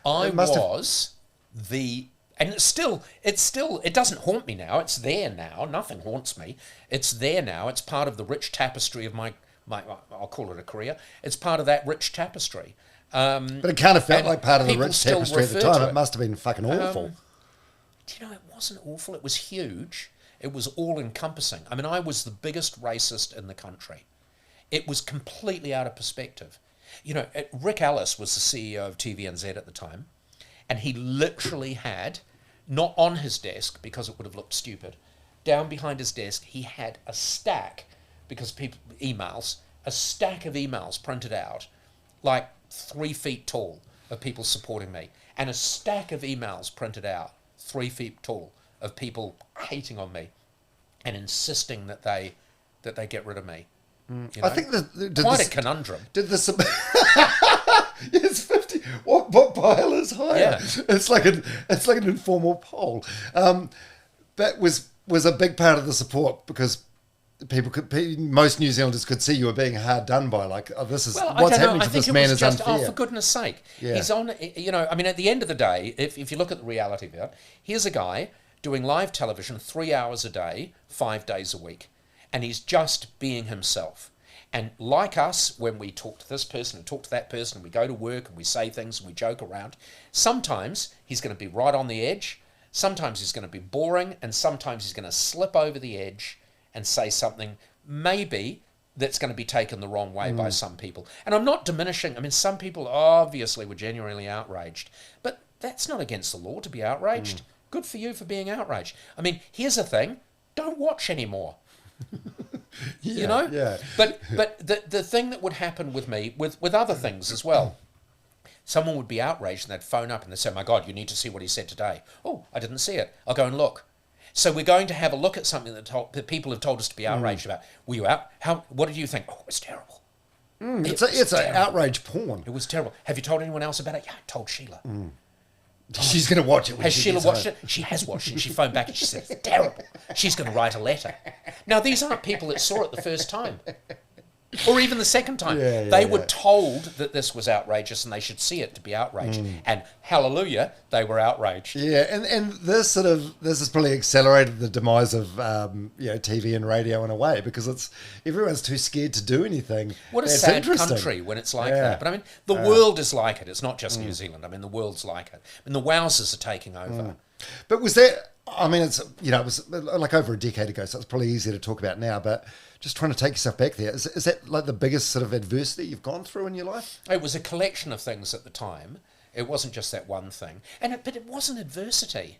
I must have- was the, and it doesn't haunt me now. It's there now. Nothing haunts me. It's there now. It's part of the rich tapestry of my I'll call it a career. It's part of that rich tapestry. But it kind of felt and like part of the people rich still tapestry at the refer time. to It must have been fucking awful. Do you know, it wasn't awful. It was huge. It was all-encompassing. I mean, I was the biggest racist in the country. It was completely out of perspective. You know, Rick Ellis was the CEO of TVNZ at the time, and he literally had, not on his desk, because it would have looked stupid, down behind his desk, he had a stack, because a stack of emails printed out, like 3 feet tall, of people supporting me, and a stack of emails printed out, 3 feet tall, of people hating on me and insisting that they get rid of me. You know? I think quite a conundrum. Did this? It's 50. What pile is higher? Yeah. It's like an informal poll. That was a big part of the support because most New Zealanders could see you were being hard done by. Like, oh, this is what's happening to this man is unfair. Oh, for goodness sake. Yeah. He's on, you know, I mean, at the end of the day, if you look at the reality of it, here's a guy doing live television 3 hours a day, 5 days a week. And he's just being himself. And like us, when we talk to this person and talk to that person, and we go to work and we say things and we joke around, sometimes he's going to be right on the edge, sometimes he's going to be boring, and sometimes he's going to slip over the edge and say something maybe that's going to be taken the wrong way by some people. And I'm not diminishing. I mean, some people obviously were genuinely outraged, but that's not against the law to be outraged. Good for you for being outraged. I mean, here's the thing. Don't watch anymore. You know? Yeah. But the thing that would happen with me, with other things as well, someone would be outraged and they'd phone up and they'd say, my God, you need to see what he said today. Oh, I didn't see it. I'll go and look. So we're going to have a look at something that people have told us to be outraged about. Were you out? What did you think? Oh, it was terrible. It's an outrage porn. It was terrible. Have you told anyone else about it? Yeah, I told Sheila. She's going to watch it. Has Sheila watched it? She has watched it. She phoned back and she said, it's terrible. She's going to write a letter. Now, these aren't people that saw it the first time. Or even the second time. They were told that this was outrageous and they should see it to be outraged. And hallelujah, they were outraged. Yeah, and this has probably accelerated the demise of TV and radio in a way because everyone's too scared to do anything. What a sad country when it's like that. But I mean, the world is like it. It's not just New Zealand. I mean, the world's like it. I mean, the wowsers are taking over. But was that? I mean, it was like over a decade ago, so it's probably easier to talk about now. But just trying to take yourself back there, is that like the biggest sort of adversity you've gone through in your life? It was a collection of things at the time. It wasn't just that one thing, but it wasn't adversity.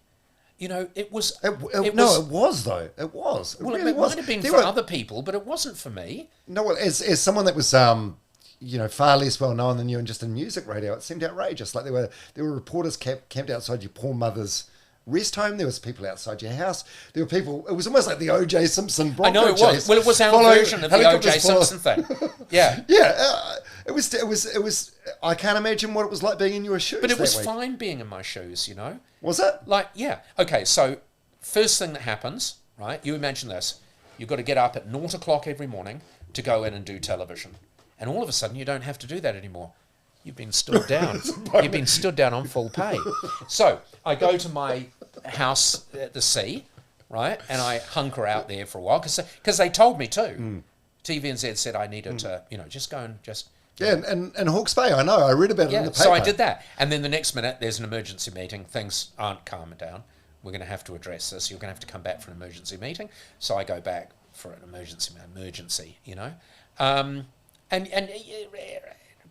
You know, it was. It was though. It was. Well, really it might have been for other people, but it wasn't for me. No, as someone that was far less well known than you, and just in music radio, it seemed outrageous. Like there were reporters camped outside your poor mother's rest home. There was people outside your house. There were people. It was almost like the O.J. Simpson Bronco I know it was. chase. Well, it was our version of the O.J. Simpson thing. Yeah, yeah. It was. I can't imagine what it was like being in your shoes. But it was week. fine being in my shoes. You know. Was it? Like, yeah. Okay. So, first thing that happens, right? You imagine this. You've got to get up at 0:00 every morning to go in and do television, and all of a sudden you don't have to do that anymore. You've been stood down. You've been stood down on full pay. So I go to my house at the sea, right, and I hunker out there for a while because they told me to. TVNZ said I needed to, just go and just. Yeah, and Hawke's Bay, I know. I read about it in the paper. So I did that, and then the next minute there's an emergency meeting. Things aren't calming down. We're going to have to address this. You're going to have to come back for an emergency meeting. So I go back for an emergency, and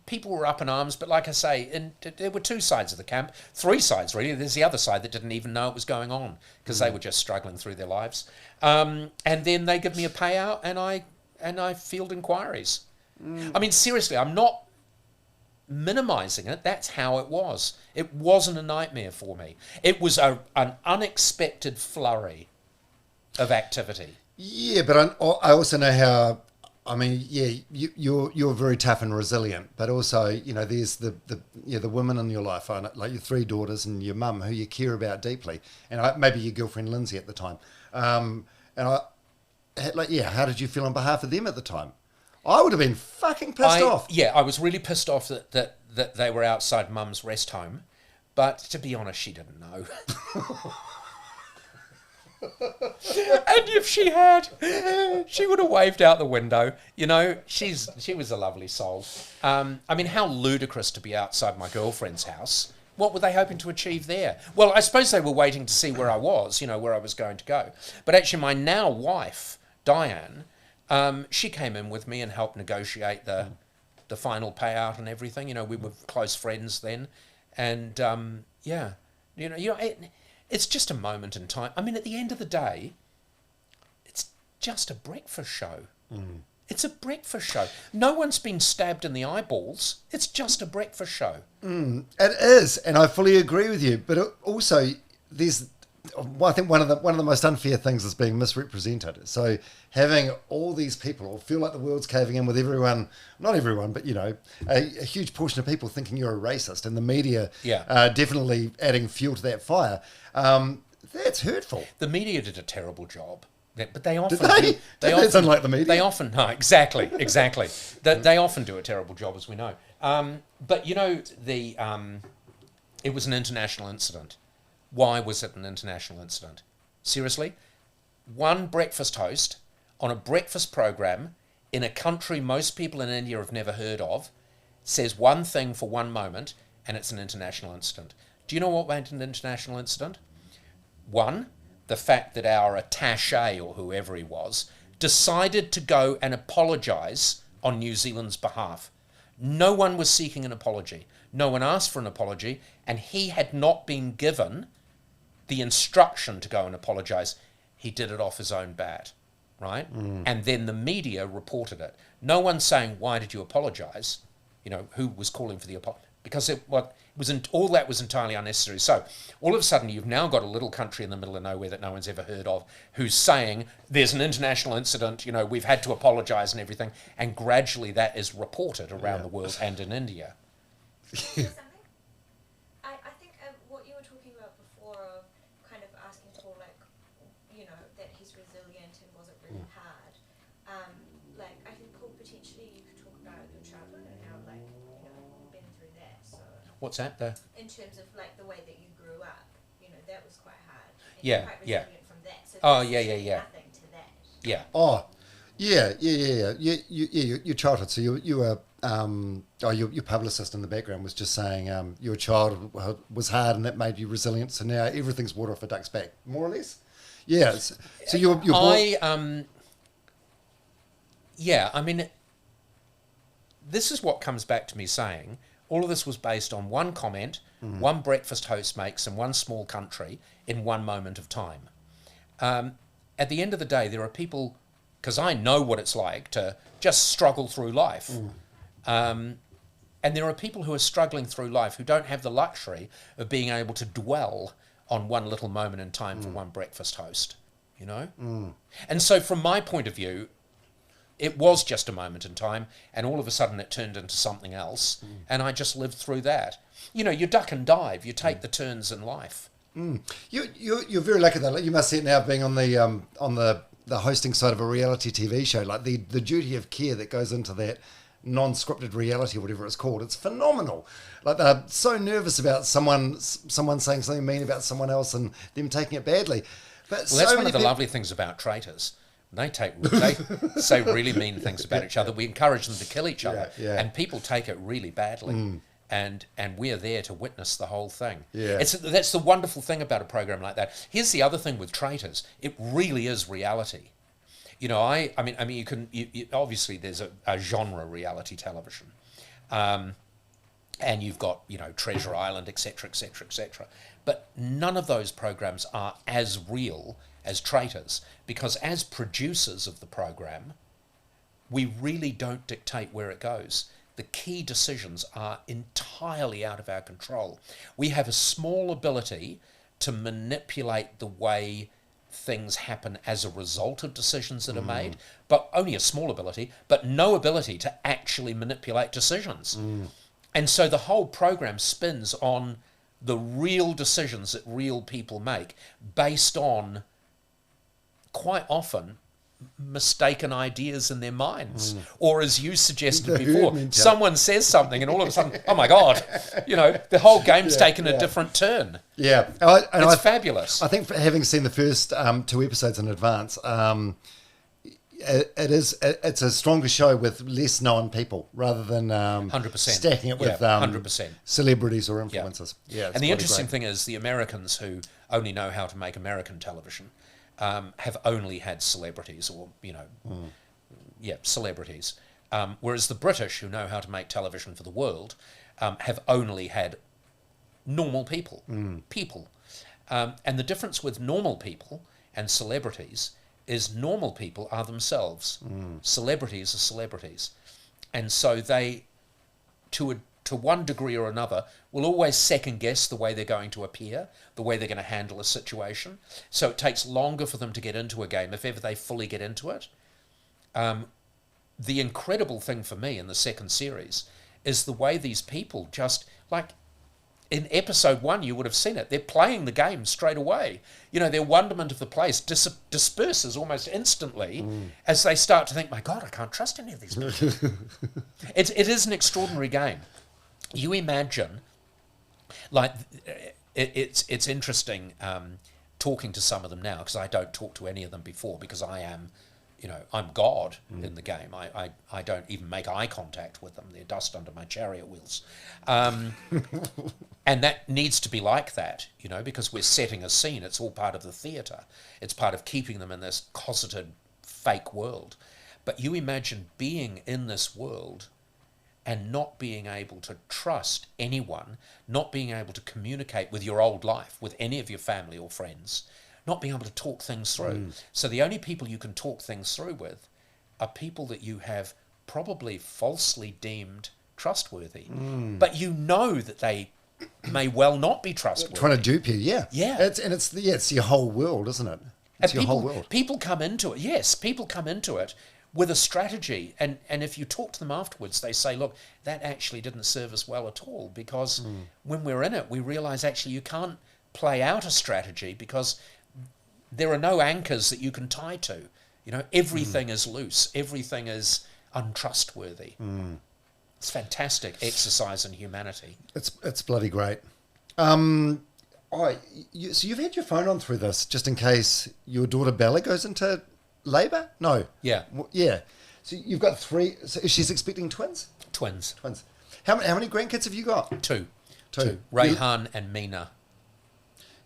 people were up in arms, but like I say, and there were two sides of the camp, three sides really. There's the other side that didn't even know it was going on because they were just struggling through their lives. And then they give me a payout, and I field inquiries. I mean, seriously, I'm not minimising it. That's how it was. It wasn't a nightmare for me. It was an unexpected flurry of activity. Yeah, but I also know how. I mean, yeah, you're very tough and resilient, but also, there's the women in your life, like your 3 daughters and your mum, who you care about deeply, and maybe your girlfriend Lindsay at the time. How did you feel on behalf of them at the time? I would have been fucking pissed off. Yeah, I was really pissed off that they were outside Mum's rest home, But to be honest, she didn't know. And if she had, she would have waved out the window. You know, she was a lovely soul. I mean, how ludicrous to be outside my girlfriend's house. What were they hoping to achieve there? Well, I suppose they were waiting to see where I was, you know, where I was going to go. But actually, my now wife, Dianne, she came in with me and helped negotiate the final payout and everything. You know, we were close friends then. And, yeah, it's just a moment in time. I mean, at the end of the day, it's just a breakfast show. It's a breakfast show. No one's been stabbed in the eyeballs. It's just a breakfast show. It is, and I fully agree with you. But also, I think one of the most unfair things is being misrepresented. So having all these people feel like the world's caving in with everyone, not everyone, but a huge portion of people thinking you're a racist, and the media definitely adding fuel to that fire. That's hurtful. The media did a terrible job. But they often do. They often, unlike the media. They often, no, exactly. They often do a terrible job, as we know. But it was an international incident. Why was it an international incident? Seriously? One breakfast host on a breakfast program in a country most people in India have never heard of says one thing for one moment, and it's an international incident. Do you know what made an international incident? One, the fact that our attaché, or whoever he was, decided to go and apologise on New Zealand's behalf. No one was seeking an apology. No one asked for an apology, and he had not been given the instruction to go and apologise. He did it off his own bat, right? And then the media reported it. No one saying, why did you apologise? You know, who was calling for the apology? Because all that was entirely unnecessary. So all of a sudden you've now got a little country in the middle of nowhere that no one's ever heard of who's saying there's an international incident, you know, we've had to apologise and everything, and gradually that is reported around the world and in India. I think what you were talking about before of kind of asking Paul, like, you know, that he's resilient and was it really hard. Like, I think, Paul, potentially you could talk about your childhood and how, like, you know, you've been through that. So what's that there? in terms of, like, the way that you grew up, you know, that was quite hard. And Yeah, you're quite yeah. resilient from that. So Oh, there's yeah. nothing to that. Yeah. Oh, yeah. Your childhood. So you were, your publicist in the background was just saying your childhood was hard and that made you resilient. So now everything's water off a duck's back, more or less. Yeah. So you're yeah, I mean, this is what comes back to me saying all of this was based on one comment, one breakfast host makes in one small country in one moment of time. At the end of the day, there are people, because I know what it's like to just struggle through life. And there are people who are struggling through life who don't have the luxury of being able to dwell on one little moment in time for one breakfast host, you know? And so from my point of view, it was just a moment in time, and all of a sudden it turned into something else, and I just lived through that. You know, you duck and dive, you take the turns in life. You're very lucky though. You must see it now being on the hosting side of a reality TV show, like the duty of care that goes into that non-scripted reality, whatever it's called. It's phenomenal. Like, they're so nervous about someone saying something mean about someone else and them taking it badly. But Well, that's one of the lovely things about Traitors. They say really mean things about each other. We encourage them to kill each other, and people take it really badly. And we're there to witness the whole thing. That's the wonderful thing about a program like that. Here's the other thing with Traitors: it really is reality. You know, I mean, you obviously there's a genre reality television, and you've got, you know, Treasure Island, etc., etc., etc. But none of those programs are as real as Traitors, because as producers of the program, we really don't dictate where it goes. The key decisions are entirely out of our control. We have a small ability to manipulate the way things happen as a result of decisions that are made, but only a small ability, but no ability to actually manipulate decisions. And so the whole program spins on the real decisions that real people make, based on, quite often, mistaken ideas in their minds. Or as you suggested The before, herd mentality. someone says something and all of a sudden, oh my God, the whole game's taken a different turn. Yeah. It's fabulous. I think for having seen the first 2 episodes in advance, it's a stronger show with less known people rather than 100%. stacking it with 100%. celebrities or influencers. Yeah, and the interesting thing is the Americans who only know how to make American television have only had celebrities or, celebrities. Whereas the British who know how to make television for the world have only had normal people. And the difference with normal people and celebrities is normal people are themselves. Celebrities are celebrities. And so they, to one degree or another, will always second guess the way they're going to appear, the way they're going to handle a situation. So it takes longer for them to get into a game if ever they fully get into it. The incredible thing for me in the second series is the way these people just, like, in episode 1, you would have seen it. They're playing the game straight away. Their wonderment of the place disperses almost instantly as they start to think, my God, I can't trust any of these people. It is an extraordinary game. You imagine, like, it's interesting talking to some of them now, because I don't talk to any of them before, because I am, I'm God in the game. I don't even make eye contact with them. They're dust under my chariot wheels. And that needs to be like that, because we're setting a scene. It's all part of the theatre. It's part of keeping them in this cosseted, fake world. But you imagine being in this world and not being able to trust anyone, not being able to communicate with your old life, with any of your family or friends, not being able to talk things through. So the only people you can talk things through with are people that you have probably falsely deemed trustworthy. But that they may well not be trustworthy. Trying to dupe you, yeah. Yeah. It's your whole world, isn't it? It's your whole world. People come into it with a strategy, and if you talk to them afterwards, they say, look, that actually didn't serve us well at all, because when we're in it, we realise actually you can't play out a strategy because there are no anchors that you can tie to. Everything is loose. Everything is untrustworthy. It's fantastic exercise in humanity. It's bloody great. So you've had your phone on through this, just in case your daughter Bella goes into labour? No. Yeah. Yeah. So you've got 3. So she's expecting twins? Twins. How many grandkids have you got? Two. Two. Rayhan and Mina.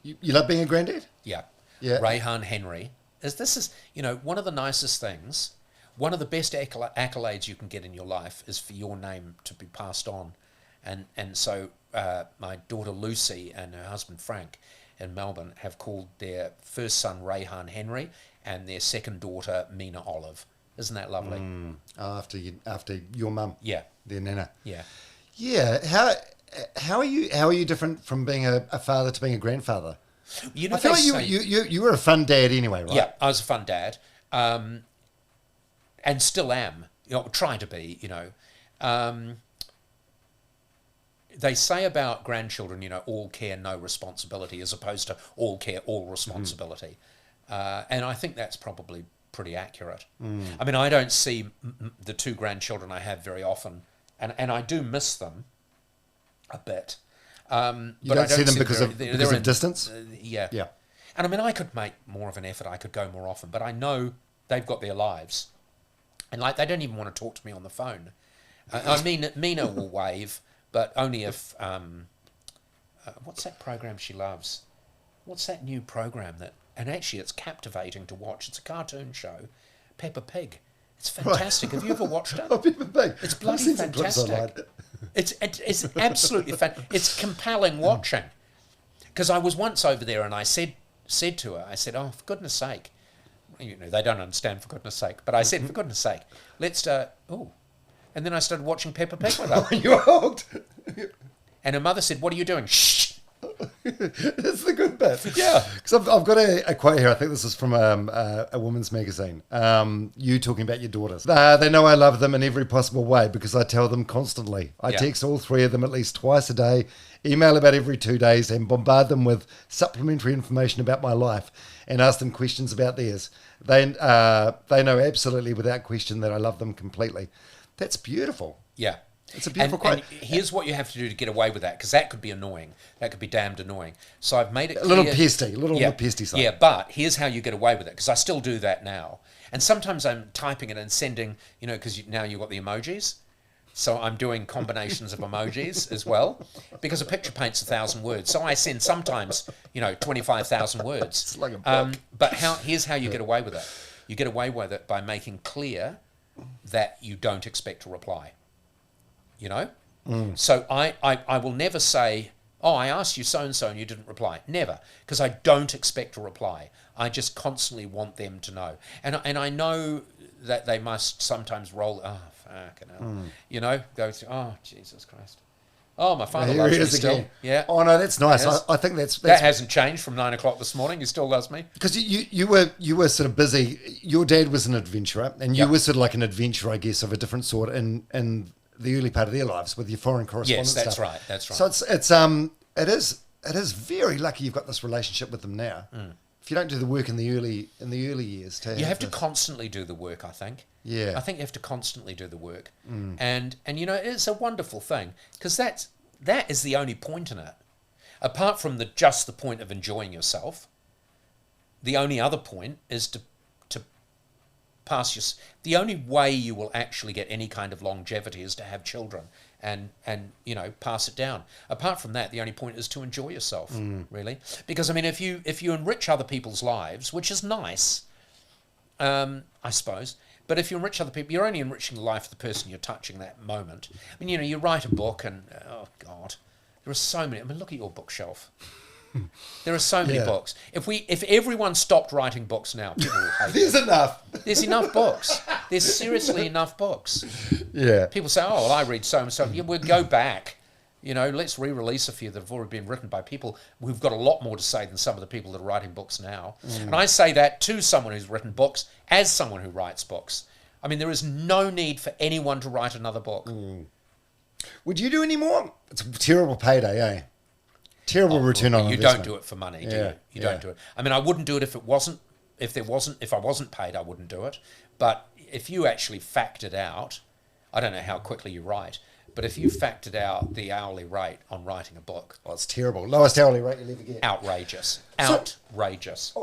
You love being a granddad? Yeah. Yeah. Rayhan Henry. This is one of the nicest things. One of the best accolades you can get in your life is for your name to be passed on. And so my daughter Lucy and her husband Frank in Melbourne have called their first son Rayhan Henry and their second daughter Mina Olive. Isn't that lovely? After your mum. Yeah. Their nana. Yeah. Yeah. How are you different from being a father to being a grandfather? I feel like you were a fun dad anyway, right? Yeah, I was a fun dad. And still am, trying to be, They say about grandchildren, all care, no responsibility, as opposed to all care, all responsibility. And I think that's probably pretty accurate. I mean, I don't see the 2 grandchildren I have very often, and I do miss them a bit. You but don't see them because of distance? Yeah. Yeah. And I mean, I could make more of an effort. I could go more often, but I know they've got their lives. And they don't even want to talk to me on the phone. I mean, Mina will wave, but only if... what's that program she loves? What's that new program that... And actually, it's captivating to watch. It's a cartoon show, Peppa Pig. It's fantastic. Right. Have you ever watched it? Oh, Peppa Pig. It's bloody fantastic. It's absolutely fantastic. It's compelling watching. Because I was once over there and I said to her, oh, for goodness sake, they don't understand for goodness sake, but I said, for goodness sake, let's, and then I started watching Peppa Pig with her. You were hooked. And her mother said, what are you doing? Shh. It's the good bit. Yeah. Because I've got a quote here. I think this is from a woman's magazine. You talking about your daughters. They know I love them in every possible way because I tell them constantly. I text all three of them at least twice a day, email about every 2 days, and bombard them with supplementary information about my life and ask them questions about theirs. They know absolutely without question that I love them completely. That's beautiful. Yeah. It's a beautiful quote. And here's what you have to do to get away with that, because that could be annoying. That could be damned annoying. So I've made it clear. A little pesty, on the pesty side. Yeah, but here's how you get away with it, because I still do that now. And sometimes I'm typing it and sending, because now you've got the emojis. So I'm doing combinations of emojis as well, because a picture paints 1,000 words. So I send sometimes, 25,000 words. It's like a book. But here's how you get away with it. You get away with it by making clear that you don't expect a reply. So I will never say, oh, I asked you so-and-so and you didn't reply. Never, because I don't expect a reply. I just constantly want them to know. And I know that they must sometimes roll, fucking hell, go through, oh, Jesus Christ. Oh, my father loves me still. Again. Yeah. Oh, no, that's nice. I think that hasn't changed from 9 o'clock this morning. He still loves me. Because you were sort of busy. Your dad was an adventurer, and you were sort of like an adventurer, I guess, of a different sort in the early part of their lives with your foreign correspondence. Yes, that's stuff. right. That's right. So it is very lucky you've got this relationship with them now. If you don't do the work in the early years, you have to constantly do the work. I think. Yeah. I think you have to constantly do the work, and it's a wonderful thing, because that is the only point in it, apart from just the point of enjoying yourself. The only other point is to pass your. The only way you will actually get any kind of longevity is to have children and pass it down. Apart from that, the only point is to enjoy yourself, really. Because if you enrich other people's lives, which is nice, I suppose, but if you enrich other people, you're only enriching the life of the person you're touching that moment. You write a book and oh God, there are so many. Look at your bookshelf. There are so many books. If everyone stopped writing books now, people would hate There's enough. There's enough books. There's seriously enough books. Yeah. People say, oh, well, I read so and so. Yeah, we'll go back. Let's re-release a few that have already been written by people who've got a lot more to say than some of the people that are writing books now. And I say that to someone who's written books, as someone who writes books. There is no need for anyone to write another book. Would you do any more? It's a terrible payday, eh? Terrible return on investment. You don't do it for money, do you? You don't do it. I wouldn't do it if I wasn't paid, I wouldn't do it. But if you actually factored out, I don't know how quickly you write, but if you factored out the hourly rate on writing a book. Oh, it's terrible. Lowest hourly rate you'll ever get. Outrageous. Outrageous.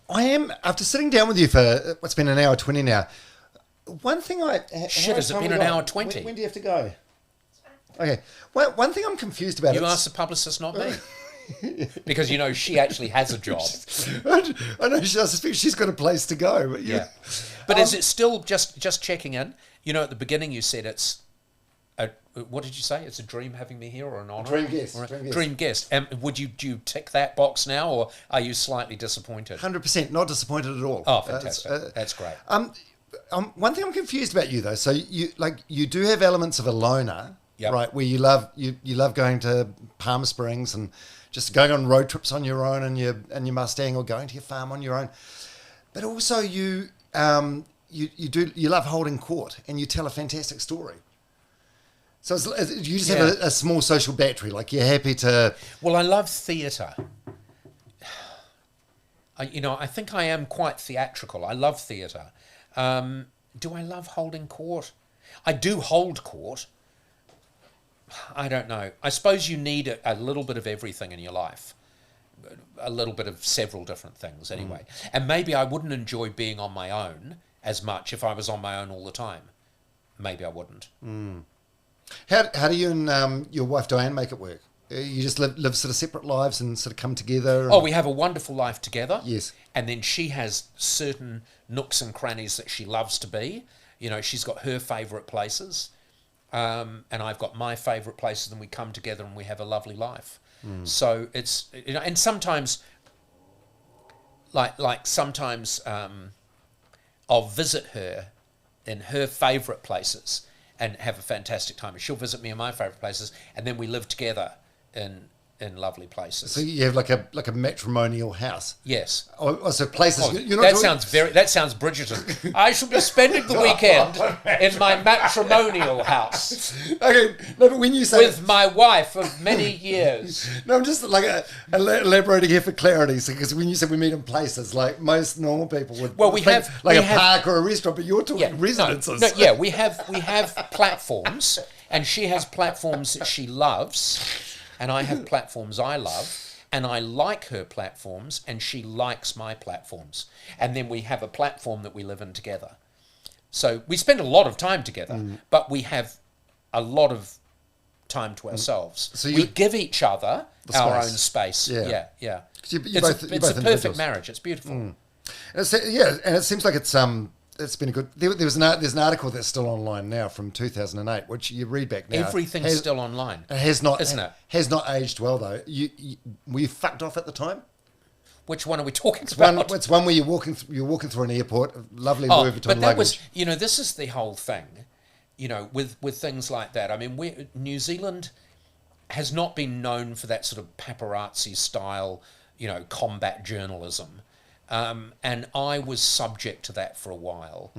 I am, after sitting down with you for, what's been an hour 20 now, one thing has it been an hour 20? When do you have to go? Okay. One thing I'm confused about. You asked the publicist, not me. Because she actually has a job. I know. I suspect she's got a place to go. But yeah. But is it still just checking in? At the beginning you said it's what did you say? It's a dream having me here, or an honour? Dream guest. Dream guest. Do you tick that box now, or are you slightly disappointed? 100%, not disappointed at all. Oh, fantastic! That's great. One thing I'm confused about you though. So you do have elements of a loner. Yep. Right, where you love going to Palm Springs and just going on road trips on your own and your Mustang, or going to your farm on your own. But also you love holding court and you tell a fantastic story. So you just have a small social battery. Like you're happy to. Well, I love theatre. I think I am quite theatrical. I love theatre. Do I love holding court? I do hold court. I don't know. I suppose you need a little bit of everything in your life. A little bit of several different things anyway. And maybe I wouldn't enjoy being on my own as much if I was on my own all the time. Maybe I wouldn't. How do you and your wife Dianne make it work? You just live sort of separate lives and sort of come together? Oh, we have a wonderful life together. Yes. And then she has certain nooks and crannies that she loves to be. She's got her favourite places. And I've got my favourite places, and we come together and we have a lovely life. So it's and sometimes, like sometimes, I'll visit her in her favourite places and have a fantastic time. And she'll visit me in my favourite places, and then we live together in in lovely places. So you have like a matrimonial house. Yes. So places you're not that talking- sounds Bridgerton. I shall be spending the weekend in my matrimonial house Okay, no, but when you say with my wife of many years. no, I'm just like elaborating here for clarity. Because when you say we meet in places, like most normal people would, Well, we think have- like we a have- park or a restaurant, but you're talking residences. We have platforms, and she has platforms that she loves, and I have platforms I love, and I like her platforms, and she likes my platforms, and then we have a platform that we live in together. So we spend a lot of time together, but we have a lot of time to ourselves. So we give each other our own space. Yeah. Yeah. You're It's both a individuals. perfect marriage. It's beautiful. And it seems like it's been a good. There's an article that's still online now from 2008, which you read back now. Everything's still online. It has not, isn't it? Has not aged well though. Were you fucked off at the time? Which one are we talking about? It's one where you're walking through an airport, lovely Oh, Louis Vuitton but that luggage. was, this is the whole thing, with things like that. I mean, New Zealand has not been known for that sort of paparazzi style, combat journalism. And I was subject to that for a while.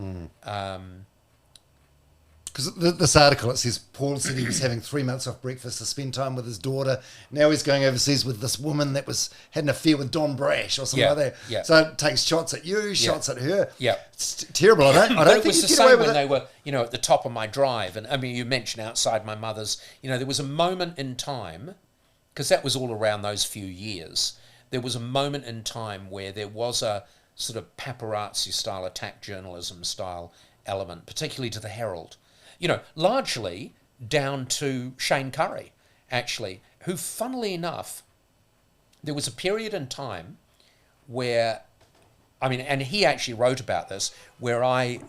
Because this article, it says Paul said he was having 3 months off breakfast to spend time with his daughter. Now he's going overseas with this woman that had an affair with Don Brash or something like that. Yeah. So it takes shots at you, shots at her. Yeah. It's terrible. I don't But think it was you the get away same with when it. they were, at the top of my drive. And I mean, you mentioned outside my mother's, there was a moment in time, because that was all around those few years, there was a moment in time where there was a sort of paparazzi style, attack journalism style element, particularly to the Herald. Largely down to Shane Curry, actually, who, funnily enough, there was a period in time where, and he actually wrote about this, where I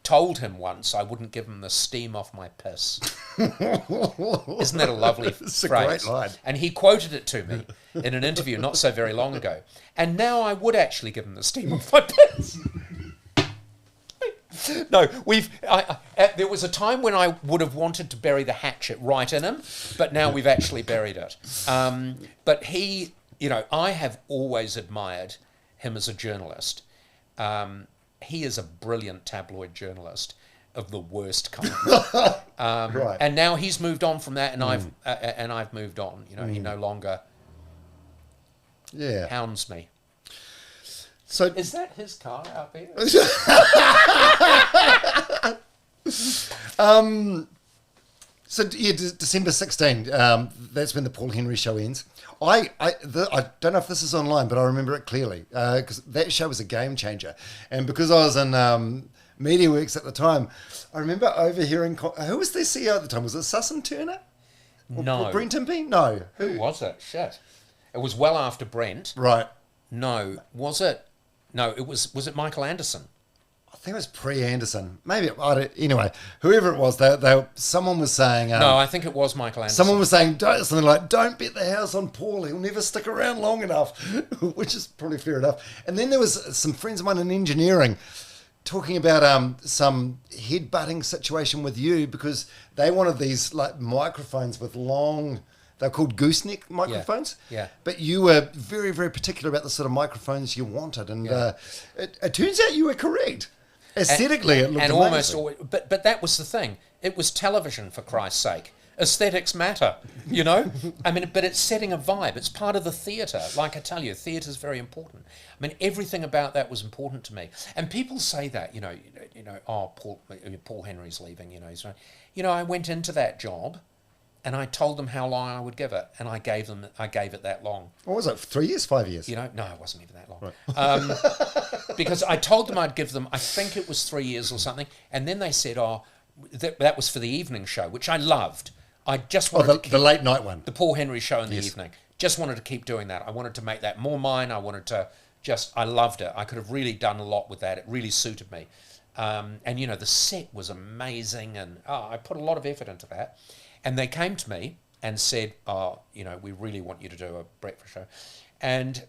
told him once I wouldn't give him the steam off my piss. Isn't that a lovely It's a phrase? great line. And he quoted it to me in an interview not so very long ago. And now I would actually give him the steam off my piss. No, there was a time when I would have wanted to bury the hatchet right in him, but now we've actually buried it. But he, I have always admired him as a journalist. He is a brilliant tabloid journalist of the worst kind. Right. And now he's moved on from that, and I've moved on. He no longer hounds me. So Is that his car out there? December 16, that's when the Paul Henry show ends. I don't know if this is online, but I remember it clearly because that show was a game changer. And because I was in MediaWorks at the time, I remember overhearing, who was the CEO at the time? Was it Sussan Turner? No. Brent Impey? No. Who was it? Shit. It was well after Brent. Right. No. Was it? No, was it Michael Anderson? I think it was pre-Anderson. Maybe, anyway, whoever it was, someone was saying... No, I think it was Michael Anderson. Someone was saying something like, don't bet the house on Paul, he'll never stick around long enough, which is probably fair enough. And then there was some friends of mine in engineering talking about some head-butting situation with you because they wanted these like microphones with long... They're called gooseneck microphones. Yeah. But you were very, very particular about the sort of microphones you wanted. And it turns out you were correct. Aesthetically, it looked amazing. Almost always, but that was the thing. It was television, for Christ's sake. Aesthetics matter, but it's setting a vibe. It's part of the theatre. Like I tell you, theatre's very important. Everything about that was important to me. And people say that, Paul Henry's leaving, he's right. I went into that job and I told them how long I would give it, and I gave it that long. What was it, 3 years, 5 years? No, it wasn't even that long. Right. Because I told them I'd give them, I think it was 3 years or something, and then they said, that was for the evening show, which I loved. I just wanted to keep, the late night one. the Paul Henry show in the evening. Just wanted to keep doing that. I wanted to make that more mine. I wanted to I loved it. I could have really done a lot with that. It really suited me. And the set was amazing, and I put a lot of effort into that. And they came to me and said, we really want you to do a breakfast show. And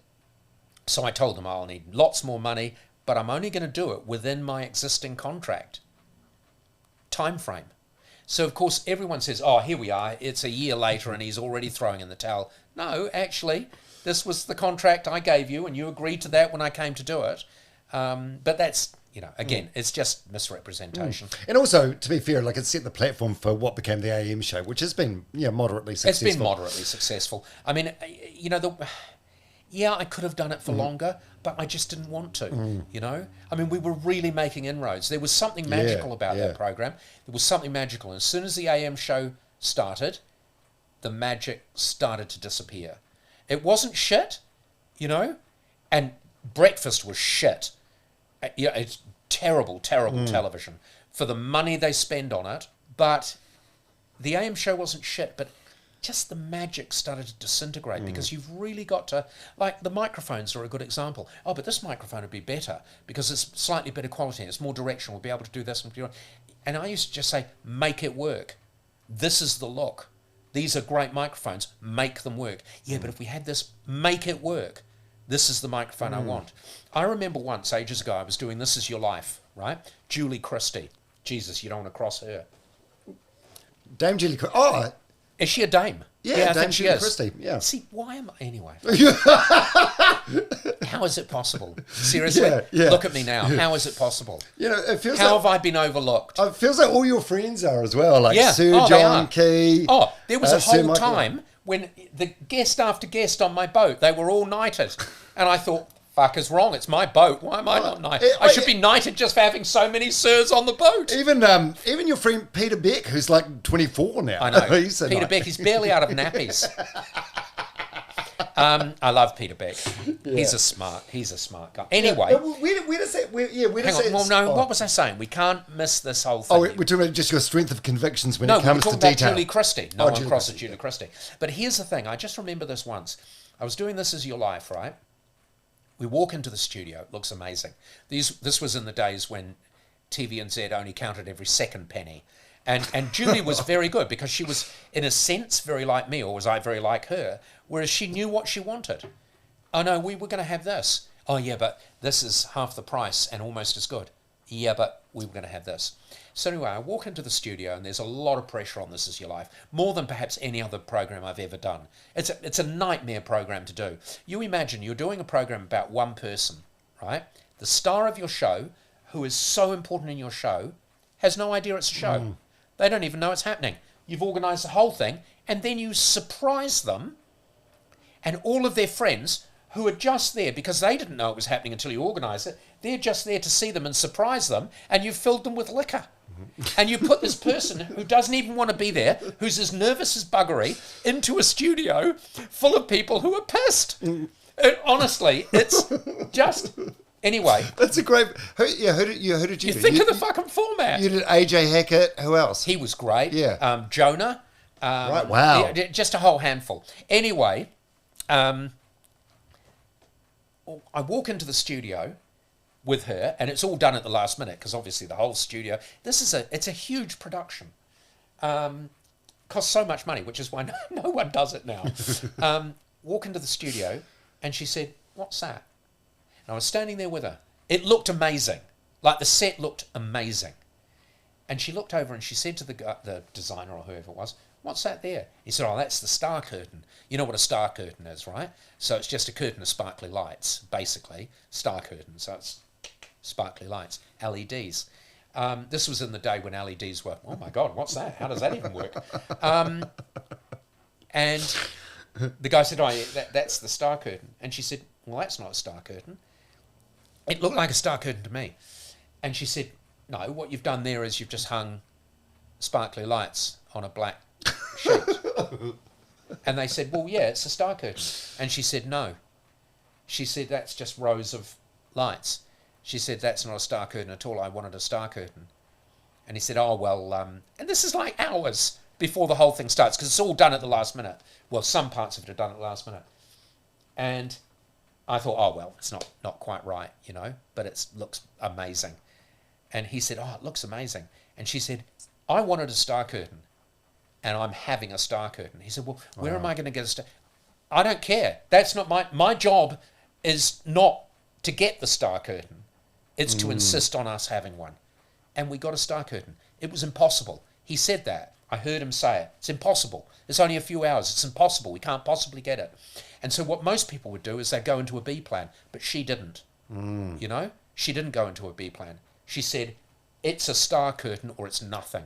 so I told them I'll need lots more money, but I'm only going to do it within my existing contract time frame. So, of course, everyone says, here we are. It's a year later and he's already throwing in the towel. no, actually, this was the contract I gave you, and you agreed to that when I came to do it. But that's, again, it's just misrepresentation. And also, to be fair, like, it set the platform for what became the AM show, which has been, moderately successful. It's been moderately successful. I mean, I could have done it for longer, but I just didn't want to, I mean, we were really making inroads. There was something magical about that program. There was something magical. And as soon as the AM show started, the magic started to disappear. It wasn't shit, and breakfast was shit. It's terrible television for the money they spend on it. But the AM show wasn't shit, but just the magic started to disintegrate because you've really got to, like, the microphones are a good example. Oh, but this microphone would be better because it's slightly better quality and it's more directional. We'll be able to do this. And I used to just say, make it work. This is the look. These are great microphones. Make them work. Yeah, but if we had this, make it work. This is the microphone I want. I remember once, ages ago, I was doing This Is Your Life, right? Julie Christie. Jesus, you don't want to cross her. Dame Julie Christie. Oh, is she a dame? Yeah, I Dame think she Julie is. Christie, yeah. See, why am I... Anyway. How is it possible? Seriously? Yeah. Look at me now. How is it possible? It feels How like... have I been overlooked? It feels like all your friends are as well, like Sir they John are. Key. Oh, there was a Sir whole Michael. time when the guest after guest on my boat, they were all knighted. And I thought, fuck is wrong. It's my boat. Why am I not knighted? I should be knighted just for having so many sirs on the boat. Even your friend Peter Beck, who's like 24 now. I know. He's a Peter knight. Beck, he's barely out of nappies. I love Peter Beck. Yeah. He's a smart guy. Anyway. Where does that... Hang on. Well, no, what was I saying? We can't miss this whole thing. Oh, we're talking about just your strength of convictions when it we were comes to talking about detail. Julie Christie. No one Julie crosses Christie. Julie Christie. But here's the thing. I just remember this once. I was doing This Is Your Life, right? We walk into the studio. It looks amazing. This was in the days when TV&Z only counted every second penny. And Julie was very good because she was, in a sense, very like me, or was I very like her, whereas she knew what she wanted. Oh, no, we were going to have this. Oh, yeah, but this is half the price and almost as good. Yeah, but we were going to have this. So anyway, I walk into the studio and there's a lot of pressure on This Is Your Life, more than perhaps any other program I've ever done. It's a nightmare program to do. You imagine you're doing a program about one person, right? The star of your show, who is so important in your show, has no idea it's a show. They don't even know it's happening. You've organised the whole thing and then you surprise them and all of their friends who are just there because they didn't know it was happening until you organised it. They're just there to see them and surprise them, and you've filled them with liquor. And you put this person who doesn't even want to be there, who's as nervous as buggery, into a studio full of people who are pissed. Honestly, it's just... Anyway. That's a great... Who did you do? Think of the fucking format. You did AJ Hackett. Who else? He was great. Yeah. Jonah. Right, wow. Yeah, just a whole handful. Anyway... I walk into the studio with her, and it's all done at the last minute because obviously the whole studio. It's a huge production. Costs so much money, which is why no one does it now. Walk into the studio, and she said, "What's that?" And I was standing there with her. It looked amazing, like the set looked amazing. And she looked over and she said to the designer or whoever it was, "What's that there?" He said, "Oh, that's the star curtain." You know what a star curtain is, right? So it's just a curtain of sparkly lights, basically. Star curtain, so it's sparkly lights, LEDs. This was in the day when LEDs were, oh my God, what's that? How does that even work? And the guy said, "Oh, yeah, that's the star curtain." And she said, "Well, that's not a star curtain." It looked like a star curtain to me. And she said, "No, what you've done there is you've just hung sparkly lights on a black sheet." And they said, "Well, yeah, it's a star curtain." And she said, "No." She said, "That's just rows of lights." She said, "That's not a star curtain at all. I wanted a star curtain." And he said, "Oh, well," and this is like hours before the whole thing starts because it's all done at the last minute. Well, some parts of it are done at the last minute. And I thought, oh, well, it's not quite right, but it looks amazing. And he said, "Oh, it looks amazing." And she said, "I wanted a star curtain. And I'm having a star curtain." He said, "Well, where am I going to get a star?" "I don't care. That's not my job is not to get the star curtain. It's to insist on us having one." And we got a star curtain. It was impossible. He said that. I heard him say it. It's impossible. It's only a few hours. It's impossible. We can't possibly get it. And so what most people would do is they'd go into a B plan, but she didn't. You know? She didn't go into a B plan. She said, it's a star curtain or it's nothing.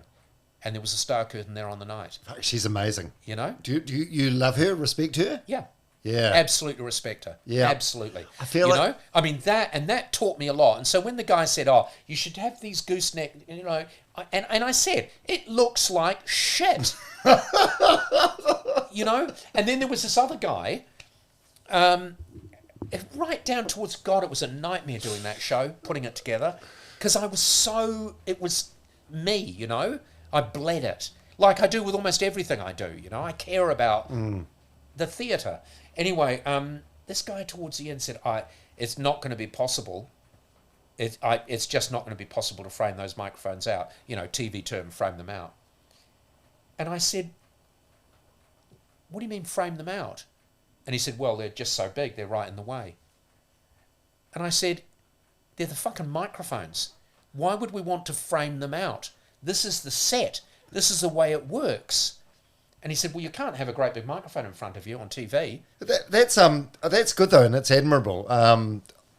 And there was a star curtain there on the night. Fuck, she's amazing. You know? Do you love her, respect her? Yeah. Yeah. Absolutely respect her. Yeah. Absolutely. I feel you like... know? I mean, that taught me a lot. And so when the guy said, oh, you should have these gooseneck, you know, and I said, it looks like shit. You know? And then there was this other guy, right down towards God, it was a nightmare doing that show, putting it together, because it was me, you know? I bled it. Like I do with almost everything I do, you know? I care about the theatre. Anyway, this guy towards the end said, it's not going to be possible. It's just not going to be possible to frame those microphones out. You know, TV term, frame them out. And I said, what do you mean frame them out? And he said, well, they're just so big, they're right in the way. And I said, they're the fucking microphones. Why would we want to frame them out? This is the set. This is the way it works. And he said, well, you can't have a great big microphone in front of you on TV. That's good though, and it's admirable.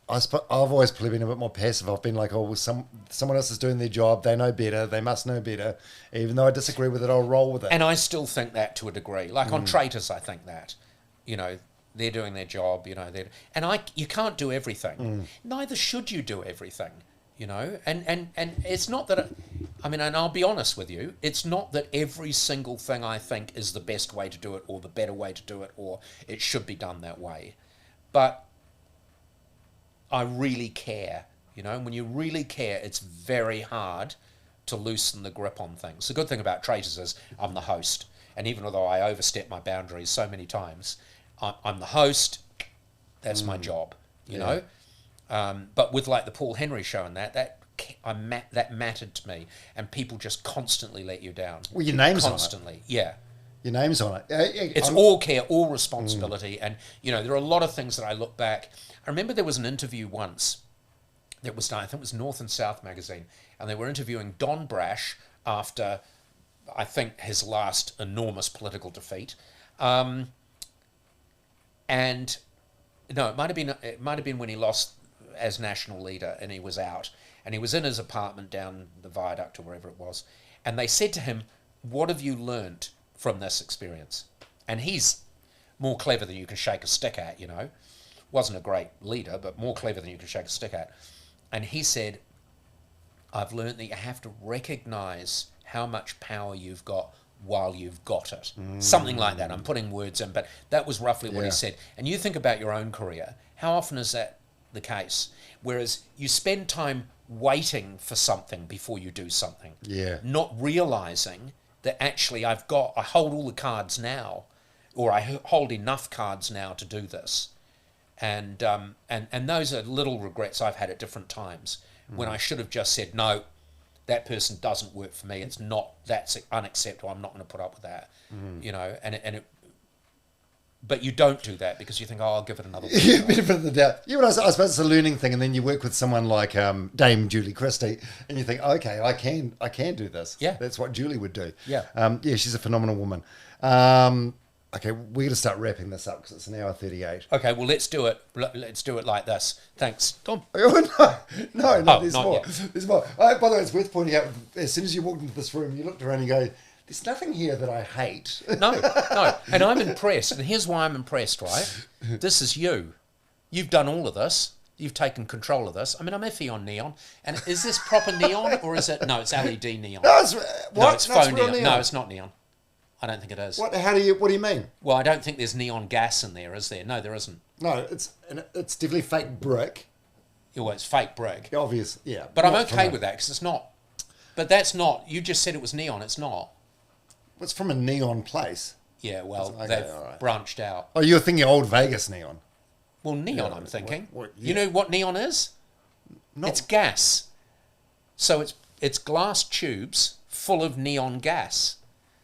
I've always probably been a bit more passive. I've been like, oh, well, someone else is doing their job. They know better. They must know better. Even though I disagree with it, I'll roll with it. And I still think that to a degree. Like on Traitors, I think that. You know, they're doing their job. You know, you can't do everything. Neither should you do everything. You know, and it's not that. I mean, and I'll be honest with you, it's not that every single thing I think is the best way to do it or the better way to do it or it should be done that way. But I really care, you know, and when you really care, it's very hard to loosen the grip on things. The good thing about Traitors is I'm the host. And even though I overstep my boundaries so many times, I'm the host, that's my job, you know. But with like the Paul Henry show and that mattered to me, and people just constantly let you down. Well, your name's constantly, on it. yeah. Your name's on it. It's all care, all responsibility, and you know there are a lot of things that I look back. I remember there was an interview once that was done. I think it was North and South magazine, and they were interviewing Don Brash after I think his last enormous political defeat, and no, it might have been when he lost as national leader and he was out and he was in his apartment down the viaduct or wherever it was, and they said to him, what have you learnt from this experience? And he's more clever than you can shake a stick at, you know. Wasn't a great leader, but more clever than you can shake a stick at. And he said, I've learnt that you have to recognise how much power you've got while you've got it. Something like that. I'm putting words in, but that was roughly what he said. And you think about your own career, how often is that the case? Whereas you spend time waiting for something before you do something. Yeah. Not realising that actually I hold all the cards now, or I hold enough cards now to do this. And those are little regrets I've had at different times when I should have just said, no, that person doesn't work for me. That's unacceptable. I'm not going to put up with that. You know, but you don't do that because you think, oh, I'll give it another benefit of the doubt. Yeah, but I suppose it's a learning thing, and then you work with someone like Dame Julie Christie, and you think, okay, I can do this. Yeah, that's what Julie would do. Yeah, she's a phenomenal woman. Okay, we're going to start wrapping this up because it's an hour 38. Okay, well, let's do it. Let's do it like this. Thanks, Tom. Oh, no, there's more. Yet. There's more. By the way, it's worth pointing out, as soon as you walked into this room, you looked around and you go, there's nothing here that I hate. No. And I'm impressed. And here's why I'm impressed, right? This is you. You've done all of this. You've taken control of this. I mean, I'm iffy on neon. And is this proper neon or is it... No, it's LED neon. No, it's faux neon. No, it's not neon. I don't think it is. What do you mean? Well, I don't think there's neon gas in there, is there? No, there isn't. No, it's definitely fake brick. Well, it's fake brick. Obvious, yeah. But I'm okay with that because it's not. But that's not... You just said it was neon. It's not. It's from a neon place. Yeah, well, they've branched out. Oh, you're thinking old Vegas neon. Well, neon, I'm thinking. You know what neon is? It's gas. So it's glass tubes full of neon gas.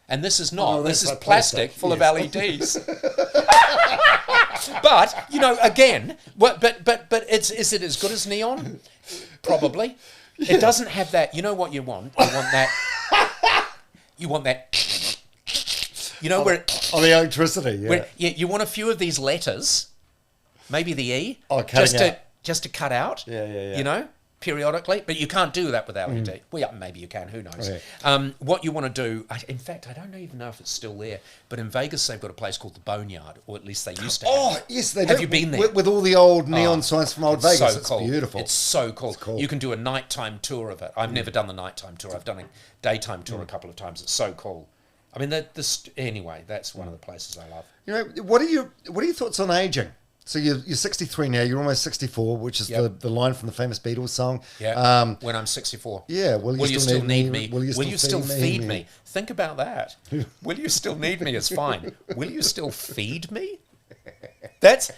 And this is not. This is plastic full of LEDs. But, you know, again, but is it as good as neon? Probably. It doesn't have that. You know what you want? You want that. You want that You know where on the electricity, yeah. you want a few of these letters, maybe the E, just to cut out. Yeah. You know, periodically, but you can't do that without LED. Well, yeah, maybe you can. Who knows? Okay. What you want to do? In fact, I don't even know if it's still there. But in Vegas, they've got a place called the Boneyard, or at least they used to. Oh, yes, they do. Have you been there? With all the old neon signs from old Vegas. So it's cool. Beautiful. It's so cool. It's cool. You can do a nighttime tour of it. I've never done the nighttime tour. I've done a daytime tour a couple of times. It's so cool. I mean, anyway, that's one of the places I love. You know, what are your thoughts on aging? So you're 63 now. You're almost 64, which is the line from the famous Beatles song. Yeah. When I'm 64. Yeah. Will you still need me? Will you still feed me? Think about that. Will you still need me? Is fine. Will you still feed me? That's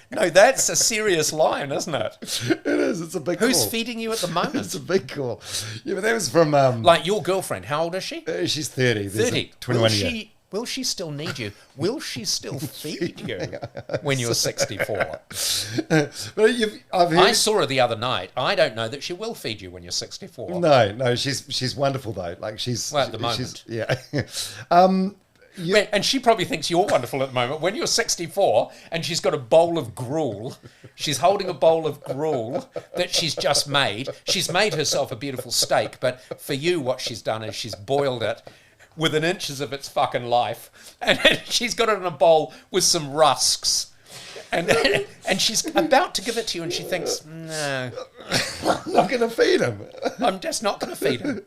a serious line, isn't it? It is. It's a big call. Who's feeding you at the moment? It's a big call. Yeah, but that was from like your girlfriend. How old is she? She's 30. 30. 21 years. Will she still need you? Will she still feed you when you're 64? I saw her the other night. I don't know that she will feed you when you're 64. No, she's wonderful though. Like at the moment. And she probably thinks you're wonderful at the moment. When you're 64 and she's got a bowl of gruel, she's holding a bowl of gruel that she's just made. She's made herself a beautiful steak, but for you, what she's done is she's boiled it within inches of its fucking life, and she's got it in a bowl with some rusks, and she's about to give it to you, and she thinks, no, I'm not going to feed him. I'm just not going to feed him.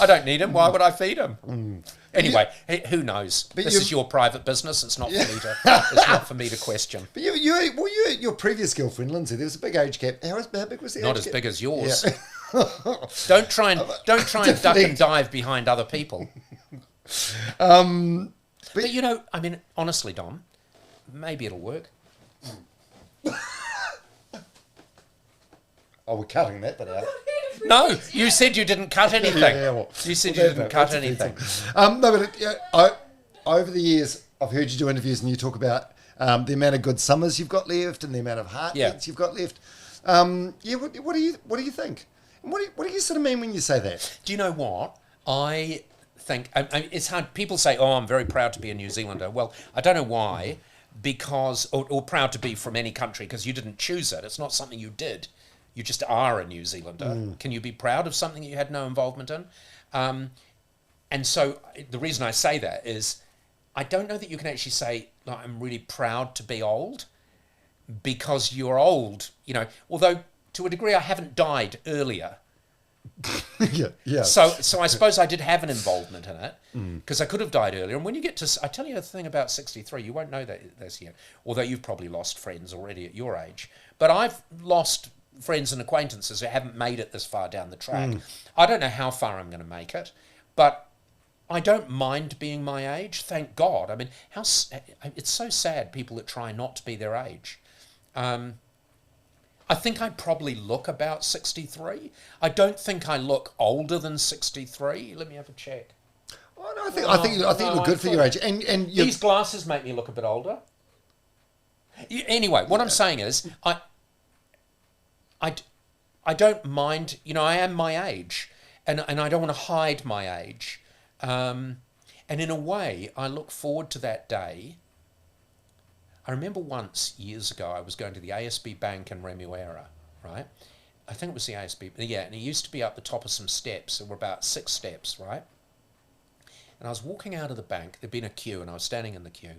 I don't need him. Why would I feed him? Anyway, who knows? This is your private business. It's not for me to. It's not for me to question. But your previous girlfriend, Lindsay, there was a big age gap. How big was the age gap? Not as big as yours. Yeah. Don't try and duck and dive behind other people. But you know, I mean, honestly, Dom, maybe it'll work. Oh, we're cutting that bit out. No, you said you didn't cut anything. You said you didn't cut anything. No, but over the years, I've heard you do interviews and you talk about the amount of good summers you've got left and the amount of heartbeats you've got left. What do you think? And what do you sort of mean when you say that? Do you know what? I think it's hard. People say, "Oh, I'm very proud to be a New Zealander." Well, I don't know why, because or proud to be from any country because you didn't choose it. It's not something you did. You just are a New Zealander. Can you be proud of something you had no involvement in? And so the reason I say that is I don't know that you can actually say, like, I'm really proud to be old because you're old, you know, although to a degree I haven't died earlier. Yeah. So I suppose I did have an involvement in it because I could have died earlier. And when you get to, I tell you a thing about 63, you won't know this yet, although you've probably lost friends already at your age. But I've lost friends and acquaintances who haven't made it this far down the track. I don't know how far I'm going to make it, but I don't mind being my age, thank God. I mean, it's so sad, people that try not to be their age. I think I probably look about 63. I don't think I look older than 63. Let me have a check. Oh, no, I think you look good for your age. And these glasses make me look a bit older. Anyway, what I'm saying is, I don't mind, you know, I am my age, and I don't want to hide my age. And in a way, I look forward to that day. I remember once, years ago, I was going to the ASB Bank in Remuera, right? I think it was the ASB, yeah, and it used to be up the top of some steps. There were about 6 steps, right? And I was walking out of the bank. There'd been a queue, and I was standing in the queue.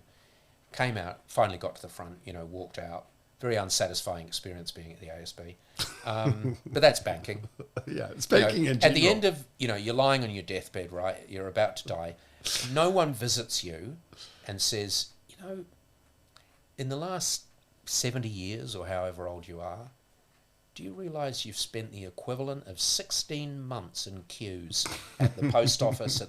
Came out, finally got to the front, you know, walked out. Very unsatisfying experience being at the ASB. But that's banking. Yeah, it's banking in general. At the end of, you know, you're lying on your deathbed, right? You're about to die. No one visits you and says, you know, in the last 70 years or however old you are, do you realise you've spent the equivalent of 16 months in queues at the post office?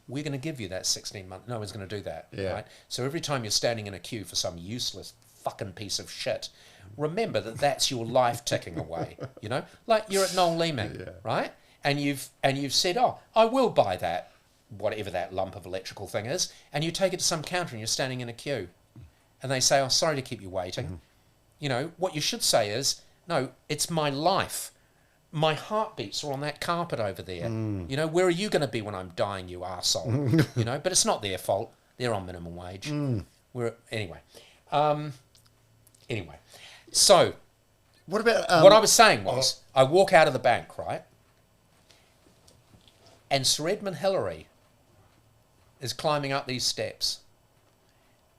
We're going to give you that 16 months. No one's going to do that, right? So every time you're standing in a queue for some useless fucking piece of shit, remember that that's your life ticking away, you know? Like you're at Noel Leeming, right? And you've said, oh, I will buy that, whatever that lump of electrical thing is, and you take it to some counter and you're standing in a queue. And they say, oh, sorry to keep you waiting. You know, what you should say is, no, it's my life. My heartbeats are on that carpet over there. You know, where are you going to be when I'm dying, you arsehole? You know, but it's not their fault. They're on minimum wage. Anyway. So What about... what I was saying was, I walk out of the bank, right? And Sir Edmund Hillary is climbing up these steps.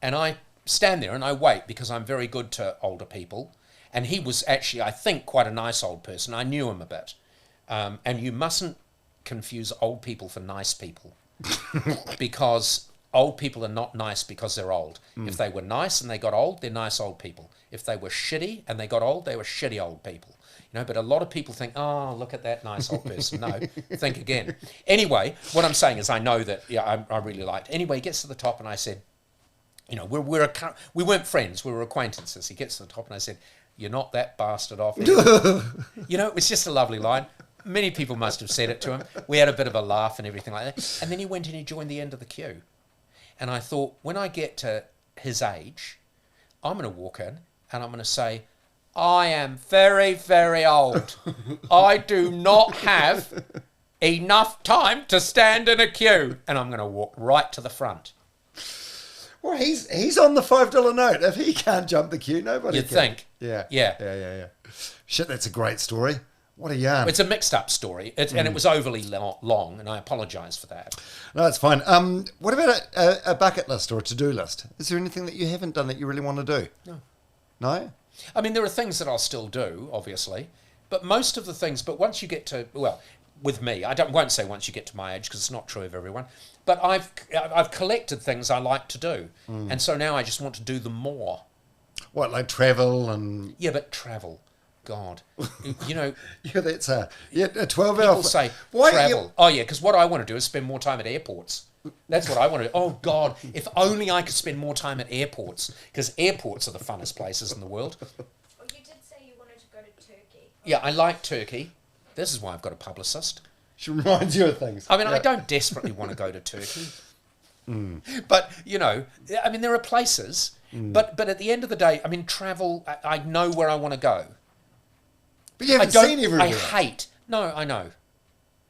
And I stand there and I wait because I'm very good to older people. And he was actually, I think, quite a nice old person. I knew him a bit. And you mustn't confuse old people for nice people. Because old people are not nice because they're old. If they were nice and they got old, they're nice old people. If they were shitty and they got old, they were shitty old people. You know, but a lot of people think, oh, look at that nice old person. No, think again. Anyway, what I'm saying is I know that, yeah, I really liked. Anyway, he gets to the top and I said, you know, we weren't friends, we were acquaintances. He gets to the top and I said, you're not that bastard off. You know, it was just a lovely line. Many people must have said it to him. We had a bit of a laugh and everything like that. And then he went and he joined the end of the queue. And I thought, when I get to his age, I'm going to walk in and I'm going to say, I am very, very old. I do not have enough time to stand in a queue. And I'm going to walk right to the front. Well, he's on the $5 note. If he can't jump the queue, nobody You'd can. think. Yeah. Shit, that's a great story. What a yarn. It's a mixed up story. And it was overly long, and I apologise for that. No, it's fine. What about a bucket list or a to-do list? Is there anything that you haven't done that you really want to do? No. No? I mean, there are things that I'll still do, obviously, but most of the things, but once you get to, well, with me, won't say once you get to my age, because it's not true of everyone, but I've collected things I like to do, and so now I just want to do them more. What, like travel and... Yeah, but travel, God, you know... Yeah, that's a 12-hour... People say travel. Oh, yeah, because what I want to do is spend more time at airports. That's what I want to do. Oh, God, if only I could spend more time at airports, because airports are the funnest places in the world. Well, you did say you wanted to go to Turkey. Yeah, I like Turkey. This is why I've got a publicist. She reminds you of things. I mean, I don't desperately want to go to Turkey. But, you know, I mean, there are places, but at the end of the day, I mean, travel, I know where I want to go. But you haven't seen everywhere. No, I know.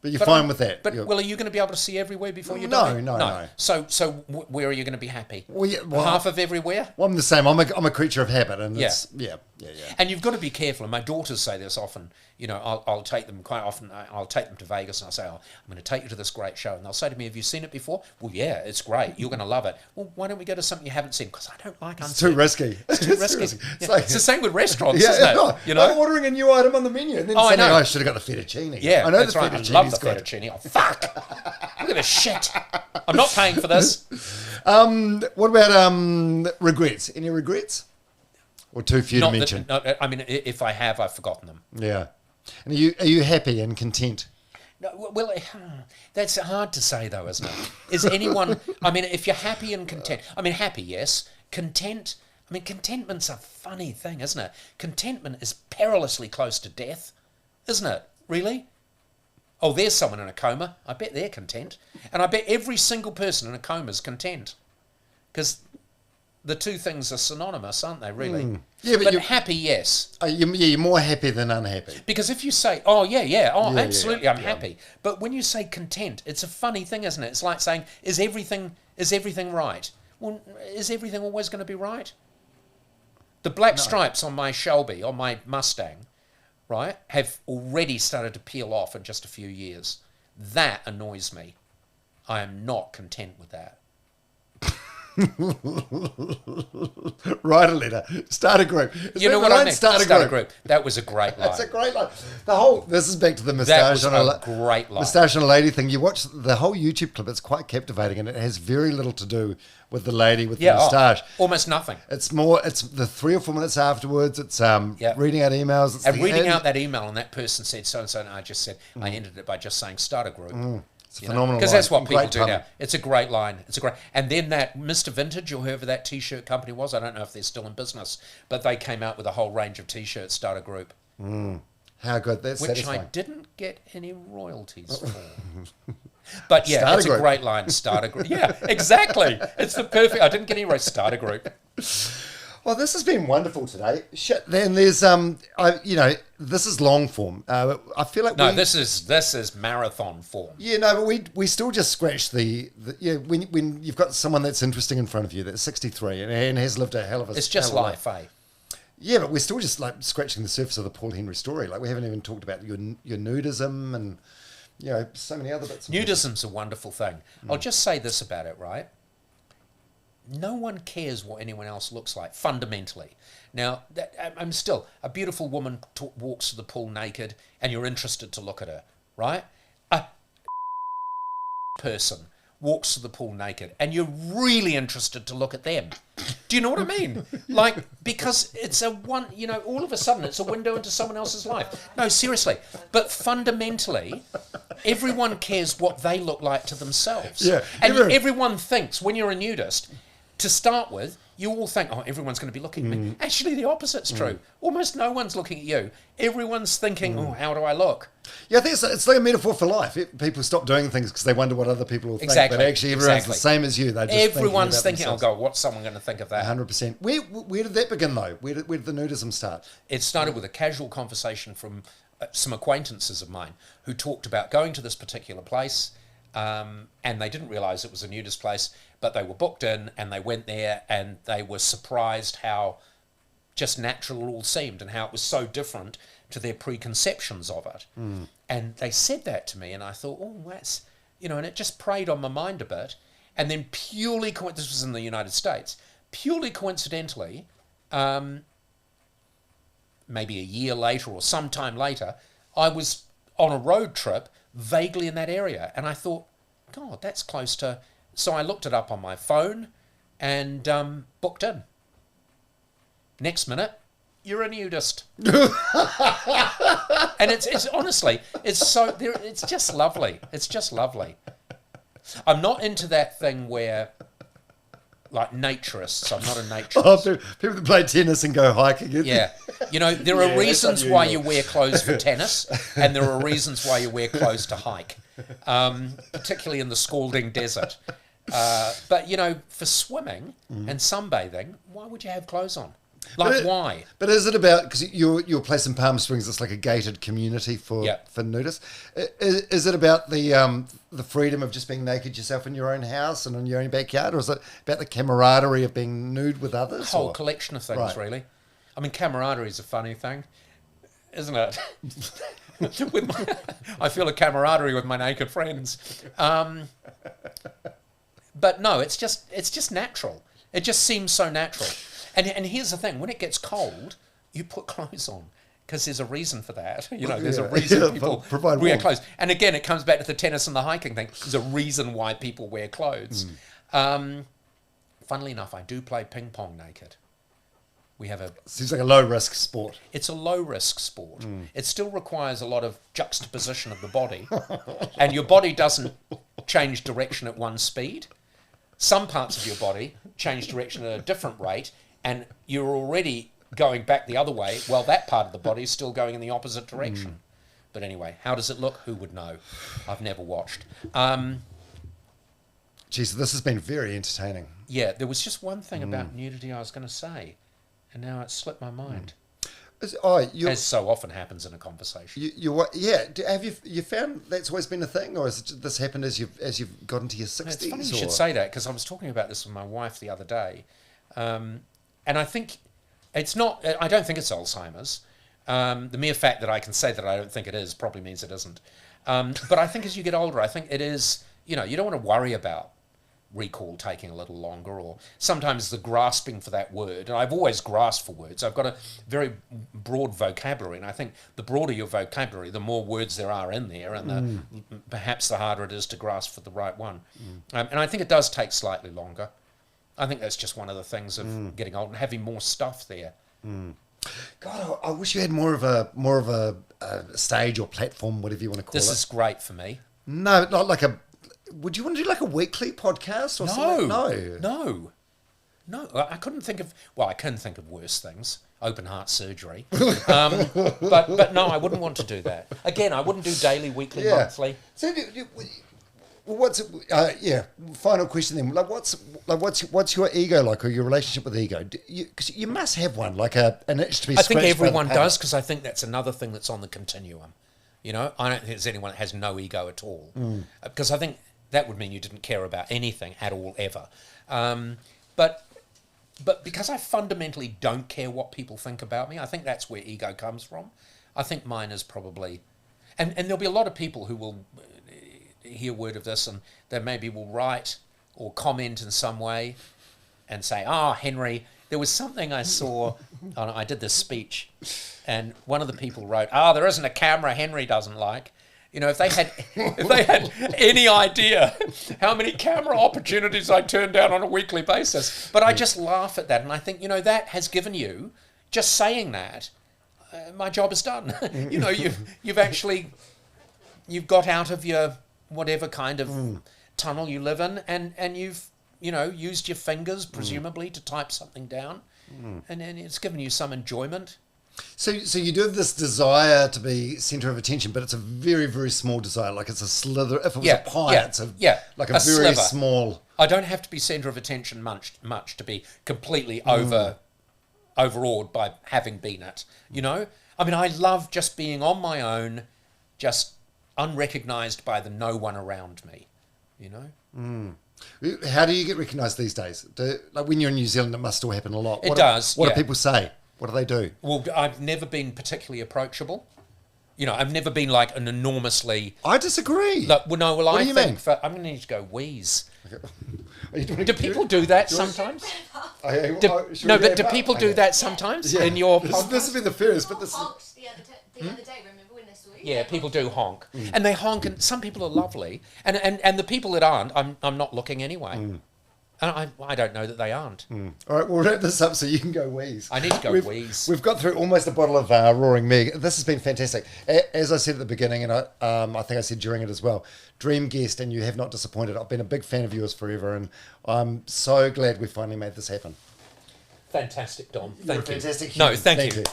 But you're fine with that. But, well, are you going to be able to see everywhere before you die? No. So where are you going to be happy? Well, half of everywhere? Well, I'm the same. I'm a creature of habit. And Yeah. Yeah. And you've got to be careful. And my daughters say this often. You know, I'll take them quite often. I'll take them to Vegas and I'll say, oh, I'm going to take you to this great show. And they'll say to me, have you seen it before? Well, yeah, it's great. You're going to love it. Well, why don't we go to something you haven't seen? Because I don't like It's too risky. It's too risky. It's, Yeah. like, It's the same with restaurants, yeah, isn't it? no, You know? I'm ordering a new item on the menu. And then I know. I should have got the fettuccine. Yeah, I know that's the right. I fettuccine's love the good. fettuccine. Oh, fuck. Look at this shit. I'm not paying for this. What about regrets? Any regrets? Or too few to mention? I mean, if I have, I've forgotten them. Yeah. And are you happy and content? No, well, that's hard to say, though, isn't it? Is anyone... I mean, if you're happy and content... I mean, happy, yes. Content... I mean, contentment's a funny thing, isn't it? Contentment is perilously close to death, isn't it? Really? Oh, there's someone in a coma. I bet they're content. And I bet every single person in a coma is content. Because the two things are synonymous, aren't they, really? Yeah, but happy, yes. You're more happy than unhappy. Because if you say, absolutely, I'm happy. But when you say content, it's a funny thing, isn't it? It's like saying, is everything right? Well, is everything always going to be right? The black stripes on my Shelby, on my Mustang, right, have already started to peel off in just a few years. That annoys me. I am not content with that. Write a letter. Start a group. You know what I mean? Start a group. That was a great line. That's a great line. This is back to the That moustache was a great line. Moustache on a lady thing. You watch the whole YouTube clip. It's quite captivating, and it has very little to do with the lady with the moustache. Almost nothing. It's the 3 or 4 minutes afterwards. It's reading out emails. It's reading out that email, and that person said so and so, and I just said I ended it by just saying start a group. It's a phenomenal line. Because that's what people do now. It's a great line. And then that Mr. Vintage, or whoever that T-shirt company was, I don't know if they're still in business, but they came out with a whole range of T-shirts, start a group. How good. That's which satisfying. I didn't get any royalties for. But yeah, Start it's a great line, start a group. Yeah, exactly. It's the perfect, I didn't get any royalties, start a group. Well, this has been wonderful today. Shit, then there's this is long form. I feel like this is marathon form. Yeah, no, but we still just scratch the when you've got someone that's interesting in front of you that's 63 and has lived a hell of a. It's just life, eh? Yeah, but we're still just like scratching the surface of the Paul Henry story. Like we haven't even talked about your nudism and so many other bits. Nudism's a wonderful thing. I'll just say this about it, right? No one cares what anyone else looks like, fundamentally. Now, I'm still, a beautiful woman walks to the pool naked and you're interested to look at her, right? A person walks to the pool naked and you're really interested to look at them. Do you know what I mean? Like, because it's all of a sudden it's a window into someone else's life. No, seriously. But fundamentally, everyone cares what they look like to themselves. Yeah. And everyone thinks, when you're a nudist, to start with, you all think, oh, everyone's going to be looking at me. Actually, the opposite's true. Almost no one's looking at you. Everyone's thinking, oh, how do I look? Yeah, I think it's like a metaphor for life. People stop doing things because they wonder what other people will think. But actually, everyone's the same as you. They're just everyone's thinking, oh, God, what's someone going to think of that? 100%. Where did that begin, though? Where did the nudism start? It started with a casual conversation from some acquaintances of mine who talked about going to this particular place, and they didn't realise it was a nudist place, but they were booked in and they went there and they were surprised how just natural it all seemed and how it was so different to their preconceptions of it. And they said that to me and I thought, oh, that's, and it just preyed on my mind a bit. And then this was in the United States, purely coincidentally, maybe a year later or sometime later, I was on a road trip vaguely in that area and I thought, God, that's close to... So I looked it up on my phone and booked in. Next minute, you're a nudist. And it's honestly, it's just lovely. It's just lovely. I'm not into that thing where, like naturists, I'm not a naturist. People that play tennis and go hiking. Yeah. There are reasons why you wear clothes for tennis and there are reasons why you wear clothes to hike, particularly in the scalding desert. But for swimming and sunbathing, why would you have clothes on? Why? But is it about, because your place in Palm Springs is like a gated community for nudists? Is it about the freedom of just being naked yourself in your own house and in your own backyard, or is it about the camaraderie of being nude with others? A whole collection of things, really. I mean, camaraderie is a funny thing, isn't it? I feel a camaraderie with my naked friends. But no, it's just natural. It just seems so natural. And here's the thing: when it gets cold, you put clothes on because there's a reason for that. There's a reason people wear clothes. And again, it comes back to the tennis and the hiking thing. There's a reason why people wear clothes. Funnily enough, I do play ping pong naked. We have seems like a low risk sport. It's a low risk sport. It still requires a lot of juxtaposition of the body, and your body doesn't change direction at one speed. Some parts of your body change direction at a different rate, and you're already going back the other way while that part of the body is still going in the opposite direction. But anyway, how does it look? Who would know? I've never watched. Geez, this has been very entertaining. Yeah, there was just one thing about nudity I was going to say, and now it's slipped my mind. As so often happens in a conversation. Have you found that's always been a thing, or has this happened as you've got into your 60s? It's funny you should say that, because I was talking about this with my wife the other day, and I think it's not. I don't think it's Alzheimer's. The mere fact that I can say that I don't think it is probably means it isn't. But I think as you get older, I think it is. You don't want to worry about recall taking a little longer, or sometimes the grasping for that word. And I've always grasped for words. I've got a very broad vocabulary, and I think the broader your vocabulary, the more words there are in there, and perhaps the harder it is to grasp for the right one. And I think it does take slightly longer. I think that's just one of the things of getting old and having more stuff there. God, I wish you had more of a stage or platform, whatever you want to call it. This is great for me. No, not like a. Would you want to do like a weekly podcast or something? No. I couldn't think of. Well, I can think of worse things. Open heart surgery. But no, I wouldn't want to do that. Again, I wouldn't do daily, weekly, monthly. So Well, final question then. Like, what's your ego like, or your relationship with ego? Because you must have one, like an itch to be. I think scratched by the everyone public. does, because I think that's another thing that's on the continuum. You know, I don't think there's anyone that has no ego at all, because I think that would mean you didn't care about anything at all ever. But because I fundamentally don't care what people think about me, I think that's where ego comes from. I think mine is probably, and there'll be a lot of people who will hear word of this and they maybe will write or comment in some way and say, Henry, there was something I saw, I did this speech, and one of the people wrote, there isn't a camera Henry doesn't like. You know, if they had any idea how many camera opportunities I turn down on a weekly basis. But I just laugh at that, and I think, you know, that has given you, just saying that, my job is done. You know, you've got out of your whatever kind of tunnel you live in, and you've, you know, used your fingers presumably to type something down, and it's given you some enjoyment. So you do have this desire to be centre of attention, but it's a very, very small desire. Like it's a slither. If it was a pie, it's like a very sliver. Small. I don't have to be centre of attention much to be completely overawed by having been it. You know, I mean, I love just being on my own, just unrecognised by the no one around me. You know. How do you get recognised these days? Like when you're in New Zealand, it must still happen a lot. It does. What do people say? What do they do? Well, I've never been particularly approachable. You know, I've never been like an enormously... I disagree. Like, well, no, well, what I do you think... mean? I'm going to need to go wheeze. Okay. Do people do that sometimes? Do people do that sometimes in your podcast? This has been the first, but this Honked the other day, remember when they saw you? Yeah, people do honk. And they honk, and some people are lovely. And the people that aren't, I'm not looking anyway. And I don't know that they aren't. All right, we'll wrap this up so you can go wheeze. I need to go wheeze. We've got through almost a bottle of Roaring Meg. This has been fantastic. As I said at the beginning, and I think I said during it as well, dream guest, and you have not disappointed. I've been a big fan of yours forever, and I'm so glad we finally made this happen. Fantastic, Dom. You're Thank you. fantastic. No, human. thank you. You.